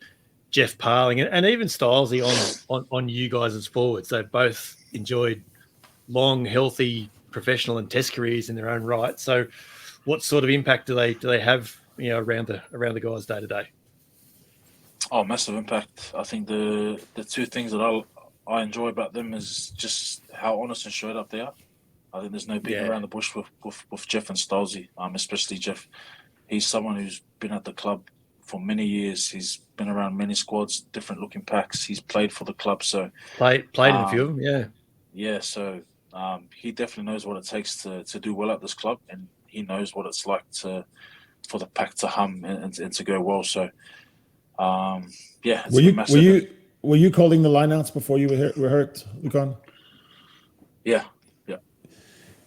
Jeff Parling and even Stylesy on you guys as forwards. They've both enjoyed long, healthy, professional and test careers in their own right. So what sort of impact do they have around the guys day to day? Oh, massive impact. I think the 2 things that I enjoy about them is just how honest and straight up they are. I think there's no beating around the bush with Jeff and Stylesy, especially Jeff. He's someone who's been at the club for many years. He's been around many squads, different looking packs. He's played for the club, so played in a few of them. Yeah. So he definitely knows what it takes to do well at this club, and he knows what it's like for the pack to hum and to go well. So it's been massive. Were you calling the lineouts before you were hurt, Lukhan? Yeah.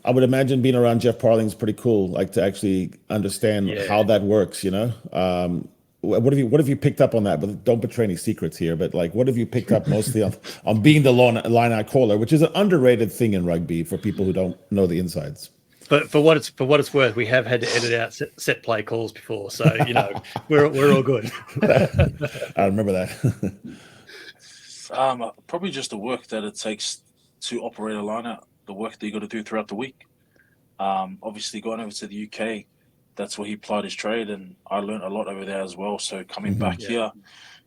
I would imagine being around Jeff Parling is pretty cool, like to actually understand how that works, What have you picked up on that? But don't betray any secrets here. But like, what have you picked up mostly on being the line-out caller, which is an underrated thing in rugby for people who don't know the insides. But for what it's worth, we have had to edit out set play calls before, so we're all good. I remember that. Probably just the work that it takes to operate a line-out, the work that you got to do throughout the week. Obviously, going over to the UK, that's where he plied his trade, and I learned a lot over there as well. So coming back here,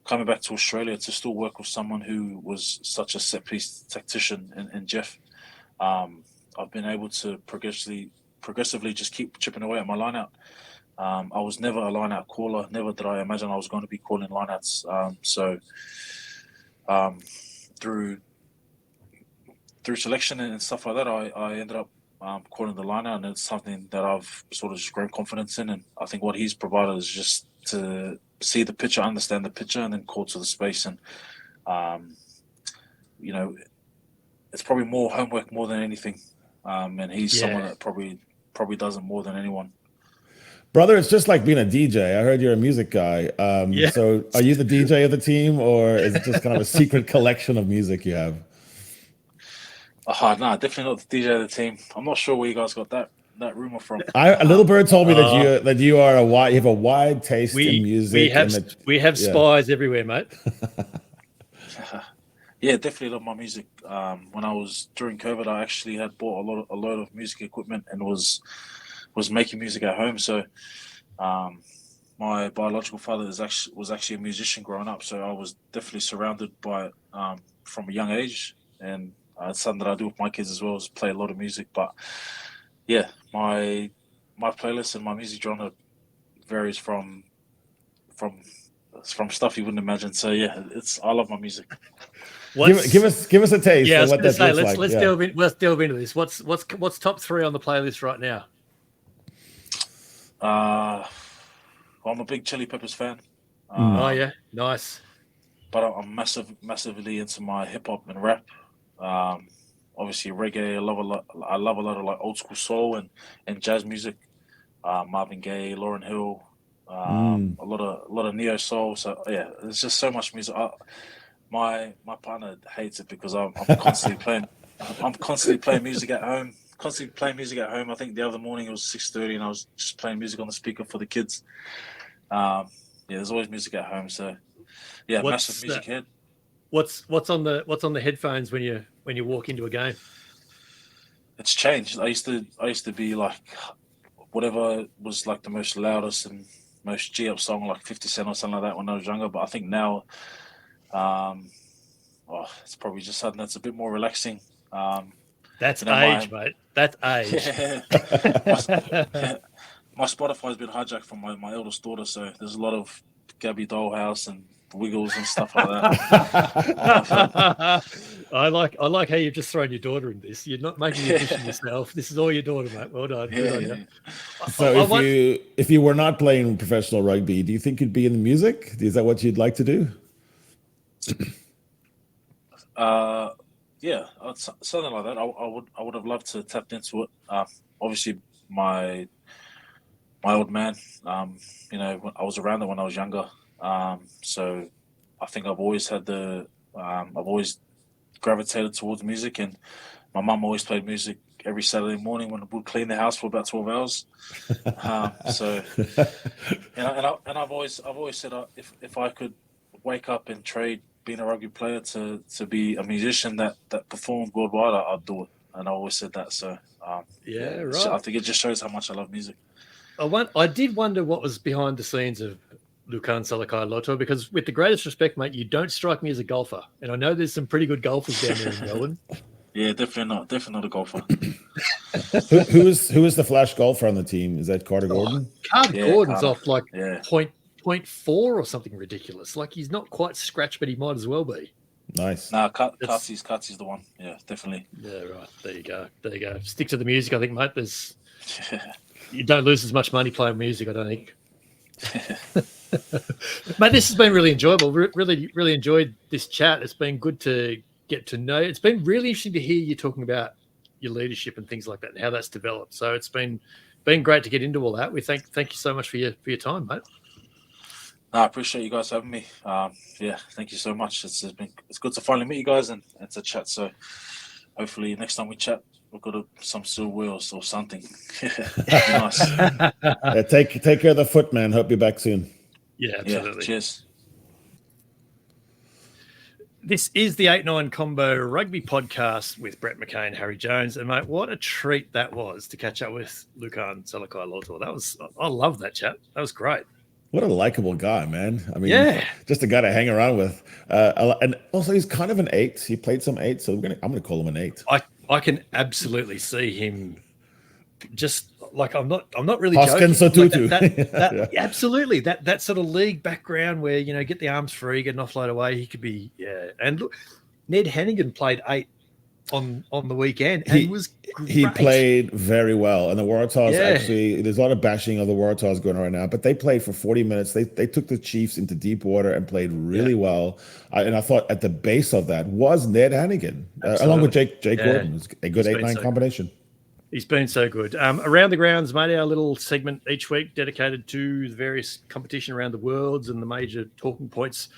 coming back to Australia to still work with someone who was such a set piece tactician and Jeff, I've been able to progressively just keep chipping away at my lineout. I was never a lineout caller. Never did I imagine I was going to be calling lineouts. Through selection and stuff like that, I ended up calling the lineout, and it's something that I've sort of just grown confidence in. And I think what he's provided is just to see the picture, understand the picture, and then call to the space. And it's probably more homework more than anything. And he's someone that probably does it more than anyone. Brother, it's just like being a DJ. I heard you're a music guy. So are you the DJ of the team, or is it just kind of a secret collection of music you have? No, definitely not the DJ of the team. I'm not sure where you guys got that rumor from. A little bird told me that you are you have a wide taste in music. We have spies everywhere, mate. Yeah, definitely love my music. When I was during COVID, I actually had bought a lot of music equipment and was making music at home. So, my biological father was actually a musician growing up. So I was definitely surrounded by it from a young age, and it's something that I do with my kids as well, is play a lot of music. But yeah, my playlist and my music genre varies from stuff you wouldn't imagine. So yeah, I love my music. Give us a taste. Yeah, of what that looks like. Let's delve into this. What's top 3 on the playlist right now? I'm a big Chili Peppers fan. Oh yeah, nice. But I'm massively into my hip hop and rap. Obviously reggae. I love a lot of like old school soul and jazz music. Marvin Gaye, Lauryn Hill, a lot of neo soul. So yeah, there's just so much music. My partner hates it because I'm constantly playing. I'm constantly playing music at home. I think the other morning it was 6:30 and I was just playing music on the speaker for the kids. There's always music at home. So yeah, massive music head. What's on the headphones when you walk into a game? It's changed. I used to be like whatever was like the most loudest and most G-up song, like 50 Cent or something like that when I was younger. But I think now, it's probably just something that's a bit more relaxing. That's age, mate. That's age. My Spotify's been hijacked from my eldest daughter, so there's a lot of Gabby Dollhouse and Wiggles and stuff like that. I like how you've just thrown your daughter in this. You're not making a decision yourself. This is all your daughter, mate. Well done. Yeah. So if you were not playing professional rugby, do you think you'd be in the music? Is that what you'd like to do? Yeah, something like that. I would have loved to tap into it. Obviously, my old man. When I was around it when I was younger. So I think I've always had I've always gravitated towards music, and my mum always played music every Saturday morning when we'd clean the house for about 12 hours. And I've always said if I could wake up and trade being a rugby player to be a musician that performed worldwide, I'd do it. And I always said that. So right. So I think it just shows how much I love music. I did wonder what was behind the scenes of Lukhan Salakaia-Loto, because with the greatest respect, mate, you don't strike me as a golfer. And I know there's some pretty good golfers down there in Melbourne. Yeah, definitely not a golfer. Who is the flash golfer on the team? Is that Carter Gordon? Carter Gordon's off like 0.4 or something ridiculous. Like he's not quite scratched, but he might as well be. Nice. Nah, Katsi's the one. Yeah, definitely. Yeah, right. There you go. Stick to the music, I think, mate. You don't lose as much money playing music, I don't think. Mate, this has been really enjoyable. Really, really enjoyed this chat. It's been good to get to know. It's been really interesting to hear you talking about your leadership and things like that and how that's developed. So it's been great to get into all that. We thank you so much for your time, mate. No, I appreciate you guys having me. Thank you so much. It's good to finally meet you guys and to chat. So hopefully next time we chat, we've got some silverwheels or something. Nice. Take care of the foot, man. Hope you're back soon. Yeah, absolutely. Yeah, cheers. This is the 8-9 Combo Rugby Podcast with Brett McKay and Harry Jones. And, mate, what a treat that was to catch up with Lukhan Salakaia-Loto. I love that chat. That was great. What a likable guy, man. I mean, just a guy to hang around with. And also, he's kind of an 8. He played some 8, so I'm gonna call him an 8. I can absolutely see him. Just like I'm not really Hoskins joking. Like absolutely that sort of league background where get the arms free, get an offload away. He could be And look, Ned Hannigan played 8 on the weekend and was great. He played very well. And the Waratahs actually, there's a lot of bashing of the Waratahs going on right now, but they played for 40 minutes. They took the Chiefs into deep water and played really well. And I thought at the base of that was Ned Hannigan, along with Jake Gordon. It was a good 8-9 combination. He's been so good. Around the grounds, mate, our little segment each week dedicated to the various competition around the world and the major talking points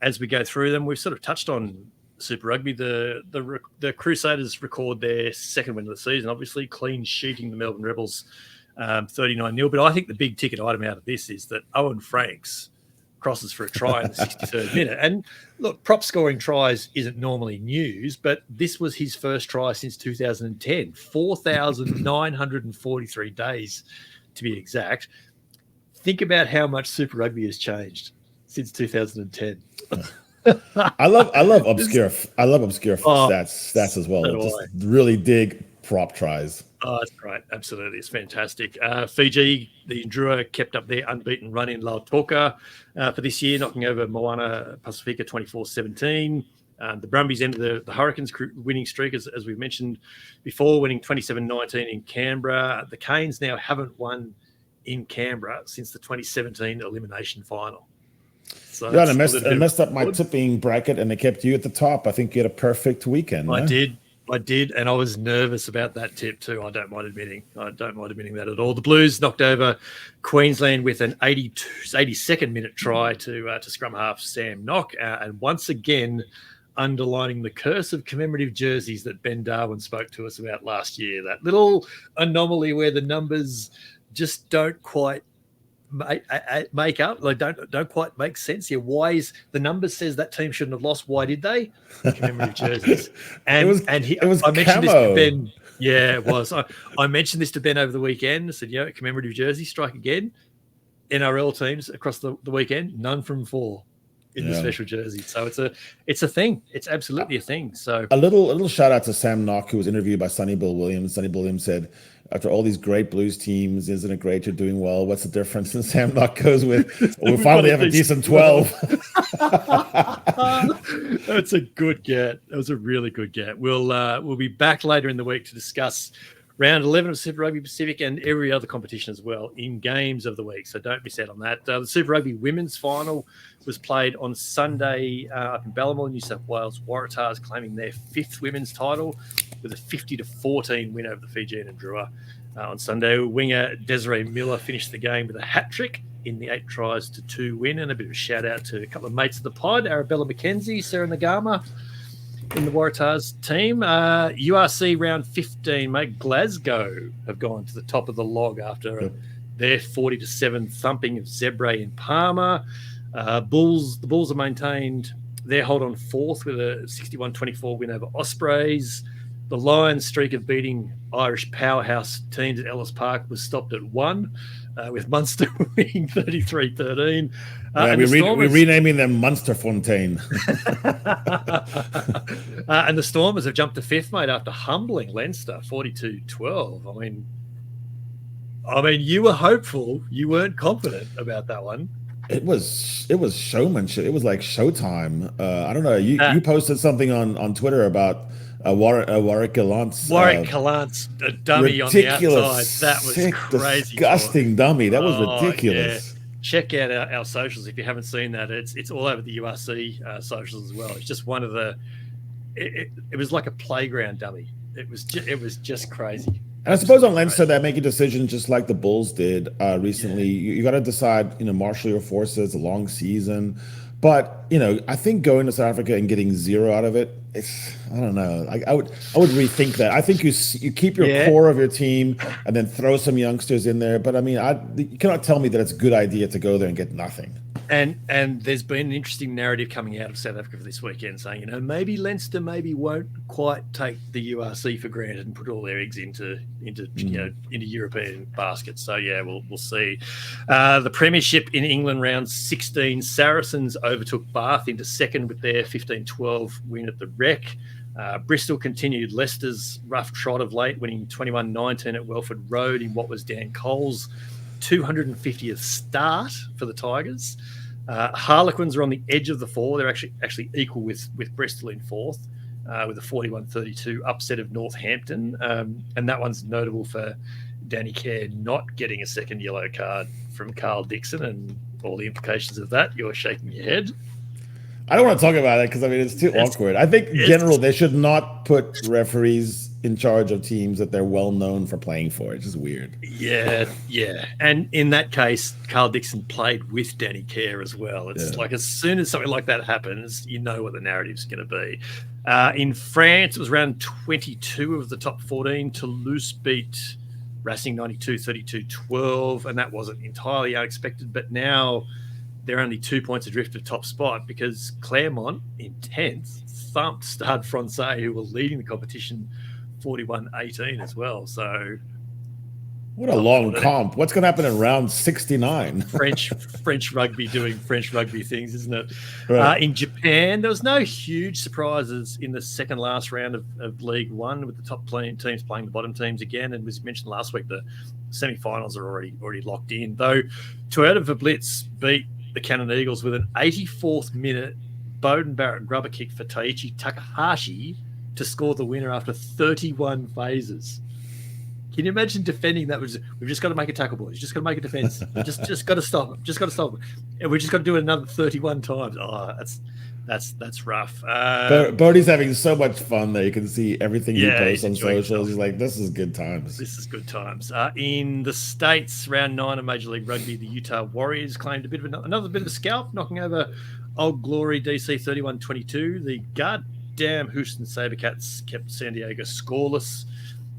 as we go through them. We've sort of touched on Super Rugby. The Crusaders record their second win of the season, obviously clean sheeting the Melbourne Rebels 39-0. But I think the big ticket item out of this is that Owen Franks crosses for a try in the 63rd minute. And look, prop scoring tries isn't normally news, but this was his first try since 2010, 4,943 days to be exact. Think about how much Super Rugby has changed since 2010. I love obscure stats as well. Just really dig prop tries. Oh, that's great. Absolutely. It's fantastic. Fiji, the Drua, kept up their unbeaten run in Lautoka for this year, knocking over Moana Pacifica 24-17. The Brumbies ended the Hurricanes winning streak, as we've mentioned before, winning 27-19 in Canberra. The Canes now haven't won in Canberra since the 2017 elimination final. So yeah, I messed up my tipping bracket, and they kept you at the top. I think you had a perfect weekend. I did, and I was nervous about that tip too. I don't mind admitting that at all. The Blues knocked over Queensland with an 82nd minute try to scrum half Sam Nock, and once again underlining the curse of commemorative jerseys that Ben Darwin spoke to us about last year. That little anomaly where the numbers just don't quite make up, like don't quite make sense here. Why is the numbers says that team shouldn't have lost? Why did they? Commemorative jerseys. And it was I mentioned this to Ben. Yeah, it was. I mentioned this to Ben over the weekend. I said, commemorative jersey strike again. NRL teams across the weekend, none from 4 in the special jersey. So it's a thing. It's absolutely a thing. So a little shout out to Sam Nock, who was interviewed by Sonny Bill Williams. Sonny Bill Williams said, after all these great Blues teams, isn't it great you're doing well? What's the difference? And Sam Nock goes with, we finally have a decent 12. That's a good get. That was a really good get. We'll be back later in the week to discuss round 11 of Super Rugby Pacific and every other competition as well in games of the week. So don't miss out on that. The Super Rugby women's final was played on Sunday up in Ballymore, New South Wales. Waratahs claiming their 5th women's title with a 50-14 win over the Fijian and Drua. On Sunday, winger Desiree Miller finished the game with a hat-trick in the 8-2 win, and a bit of a shout-out to a couple of mates of the pod, Arabella McKenzie, Sarah Nagama in the Waratahs team. URC round 15, mate, Glasgow have gone to the top of the log after their 40-7 thumping of Zebre in Palmer. The Bulls have maintained their hold on 4th with a 61-24 win over Ospreys. The Lions' streak of beating Irish powerhouse teams at Ellis Park was stopped at 1, with Munster winning 33-13. We're renaming them Munsterfontein. And the Stormers have jumped to 5th, mate, after humbling Leinster 42-12. I mean, you were hopeful. You weren't confident about that one. It was showmanship. It was like showtime. I don't know. You posted something on Twitter about Warwick Gallant's a dummy on the outside. That was sick, crazy. Disgusting dummy. That was ridiculous. Yeah. Check out our socials if you haven't seen that. It's all over the URC socials as well. It's just one of the. It was like a playground dummy. It was just crazy. And I suppose on Leinster, they make a decision just like the Bulls did recently. Yeah. You got to decide, marshal your forces, a long season. But, I think going to South Africa and getting 0 out of it, I don't know. I would rethink that. I think you keep your core of your team and then throw some youngsters in there. But, you cannot tell me that it's a good idea to go there and get nothing. And there's been an interesting narrative coming out of South Africa for this weekend saying, maybe Leinster won't quite take the URC for granted and put all their eggs into European baskets. So we'll see. The Premiership in England round 16, Saracens overtook Bath into 2nd with their 15-12 win at the Rec. Bristol continued Leicester's rough trot of late, winning 21-19 at Welford Road in what was Dan Cole's 250th start for the Tigers. Harlequins are on the edge of the 4. They're actually equal with Bristol in 4th. with a 41-32 upset of Northampton. And that one's notable for Danny Kerr not getting a second yellow card from Carl Dixon and all the implications of that. You're shaking your head. I don't want to talk about it because, it's too awkward. I think, in general, they should not put referees in charge of teams that they're well known for playing for. It's just weird. Yeah. And in that case, Carl Dixon played with Danny Kerr as well. It's like as soon as something like that happens, you know what the narrative's going to be. In France, it was round 22 of the top 14. Toulouse beat Racing 92-32-12, and that wasn't entirely unexpected, but now they're only 2 points adrift of top spot because Claremont in 10th thumped Stade Francais, who were leading the competition 41-18 as well. So what a long comp. What's going to happen in round 69? French rugby doing French rugby things, isn't it? Right. In Japan, there was no huge surprises in the second last round of League One with the top teams playing the bottom teams again. And as mentioned last week, the semi-finals are already locked in. Though Toyota Blitz beat the Cannon Eagles with an 84th minute Bowden Barrett grubber kick for Taichi Takahashi to score the winner after 31 phases. Can you imagine defending that? We've just got to make a tackle, boys. Just got to make a defense. just got to stop him. Just got to stop him. And we just got to do it another 31 times. Oh, that's rough. Bodie's having so much fun there. You can see everything he posts on socials. Himself. He's like, this is good times. This is good times. In the States, round 9 of Major League Rugby, the Utah Warriors claimed another bit of a scalp, knocking over Old Glory DC 31-22. The goddamn Houston Sabercats kept San Diego scoreless.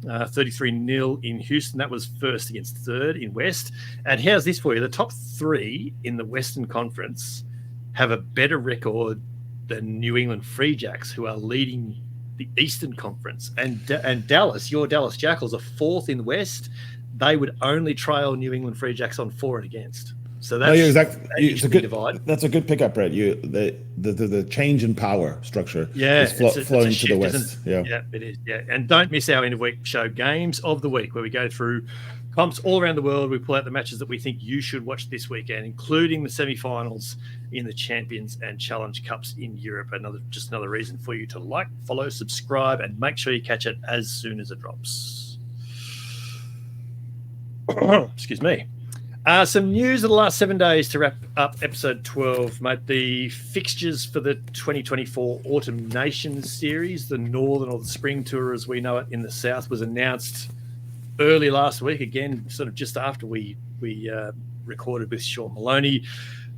33-0 in Houston. That was first against third in West. And here's this for you. The top 3 in the Western Conference have a better record than New England Free Jacks, who are leading the Eastern Conference. And Dallas, your Dallas Jackals, are 4th in the West. They would only trail New England Free Jacks on for and against. So that's it's a good divide. That's a good pickup, Brett. The change in power structure is flowing shift, to the West. Yeah, it is. Yeah, and don't miss our end of week show, Games of the Week, where we go through comps all around the world. We pull out the matches that we think you should watch this weekend, including the semi-finals in the Champions and Challenge Cups in Europe. Another reason for you to like, follow, subscribe, and make sure you catch it as soon as it drops. Excuse me. Some news of the last 7 days to wrap up episode 12, mate. The fixtures for the 2024 Autumn Nations Series, the Northern or the Spring Tour as we know it in the South, was announced early last week, again, sort of just after we recorded with Sean Maloney.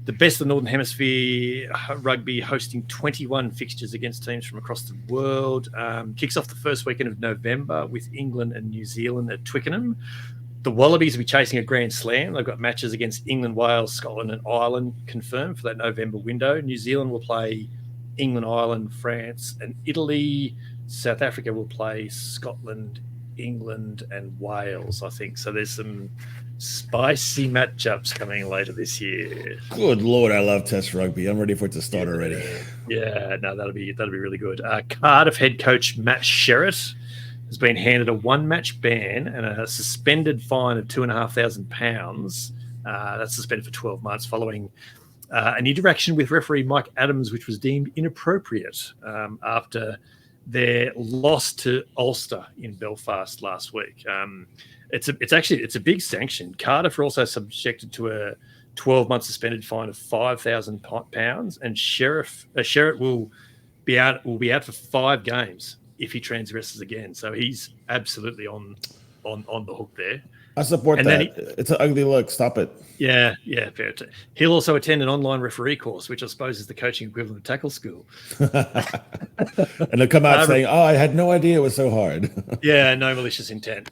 The best of the Northern Hemisphere rugby hosting 21 fixtures against teams from across the world. Kicks off the first weekend of November with England and New Zealand at Twickenham. The Wallabies will be chasing a Grand Slam. They've got matches against England, Wales, Scotland and Ireland confirmed for that November window. New Zealand will play England, Ireland, France and Italy. South Africa will play Scotland, England and Wales, I think. So there's some spicy matchups coming later this year. Good Lord, I love Test rugby. I'm ready for it to start already. Yeah, no, that'll be really good. Cardiff head coach Matt Sherratt has been handed a one-match ban and a suspended fine of £2,500. That's suspended for 12 months following an interaction with referee Mike Adams, which was deemed inappropriate after their loss to Ulster in Belfast last week. It's a big sanction. Cardiff are also subjected to a 12-month suspended fine of £5,000, and Sherratt will be out for 5 games if he transgresses again. So he's absolutely on the hook there. I support and that. It's an ugly look. Stop it. Yeah, fair. He'll also attend an online referee course, which I suppose is the coaching equivalent of tackle school. And he'll come out saying, I had no idea it was so hard. Yeah, no malicious intent.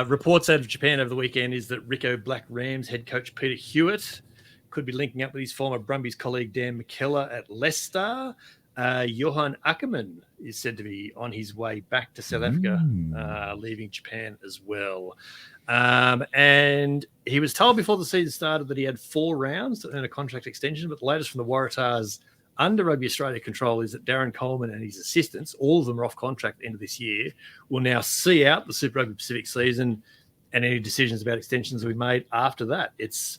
Reports out of Japan over the weekend is that Rico Black Rams head coach Peter Hewitt could be linking up with his former Brumbies colleague Dan McKellar at Leicester. Johan Ackermann is said to be on his way back to South Africa, leaving Japan as well. And he was told before the season started that he had 4 rounds to earn a contract extension, but the latest from the Waratahs under Rugby Australia control is that Darren Coleman and his assistants, all of them are off contract at the end of this year, will now see out the Super Rugby Pacific season, and any decisions about extensions will be made after that. It's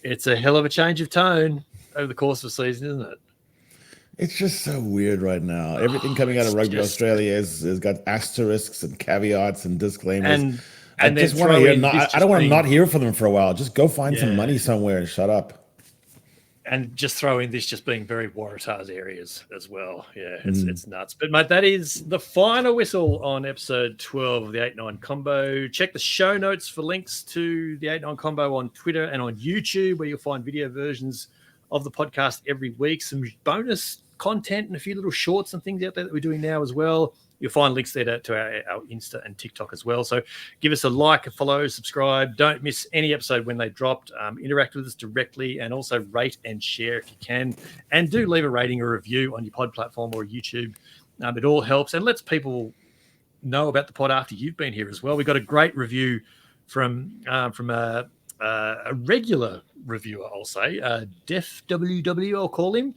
a hell of a change of tone over the course of a season, isn't it? It's just so weird right now. Everything coming out of Rugby Australia has got asterisks and caveats and disclaimers. I just want to hear. I don't want to not hear from them for a while. Just go find some money somewhere and shut up. And just throw in this just being very Waratahs areas as well. Yeah, it's nuts. But, mate, that is the final whistle on episode 12 of the 8-9 Combo. Check the show notes for links to the 8-9 Combo on Twitter and on YouTube, where you'll find video versions of the podcast every week. Some bonus content and a few little shorts and things out there that we're doing now as well. You'll find links there to our Insta and TikTok as well. So give us a like, a follow, subscribe. Don't miss any episode when they dropped. Interact with us directly and also rate and share if you can. And do leave a rating or review on your pod platform or YouTube. It all helps and lets people know about the pod after you've been here as well. We got a great review from a regular reviewer, I'll say, Def WW, I'll call him,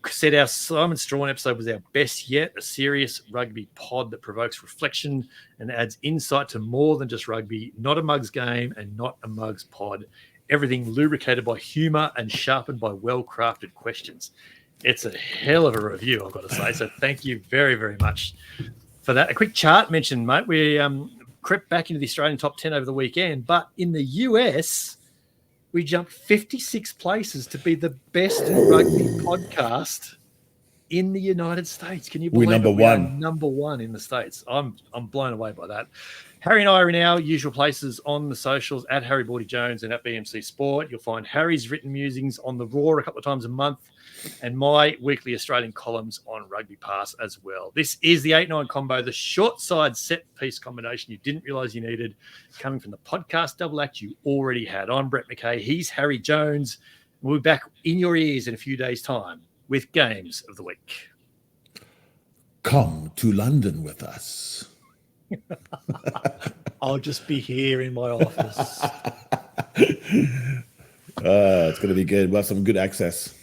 said our Simon Strawn episode was our best yet, a serious rugby pod that provokes reflection and adds insight to more than just rugby, not a mugs game and not a mugs pod. Everything lubricated by humour and sharpened by well-crafted questions. It's a hell of a review, I've got to say. So thank you very, very much for that. A quick chart mention, mate. We crept back into the Australian top 10 over the weekend, but in the US, we jumped 56 places to be the best rugby podcast in the United States. Can you believe we're number one? We are number one in the States. I'm blown away by that. Harry and I are in our usual places on the socials at Harry Bordy Jones and at BMC Sport. You'll find Harry's written musings on the Roar a couple of times a month and my weekly Australian columns on Rugby Pass as well. This is the 8-9 Combo, the short side set piece combination you didn't realise you needed, coming from the podcast double act you already had. I'm Brett McKay. He's Harry Jones. We'll be back in your ears in a few days' time with Games of the Week. Come to London with us. I'll just be here in my office. It's going to be good. We'll have some good access.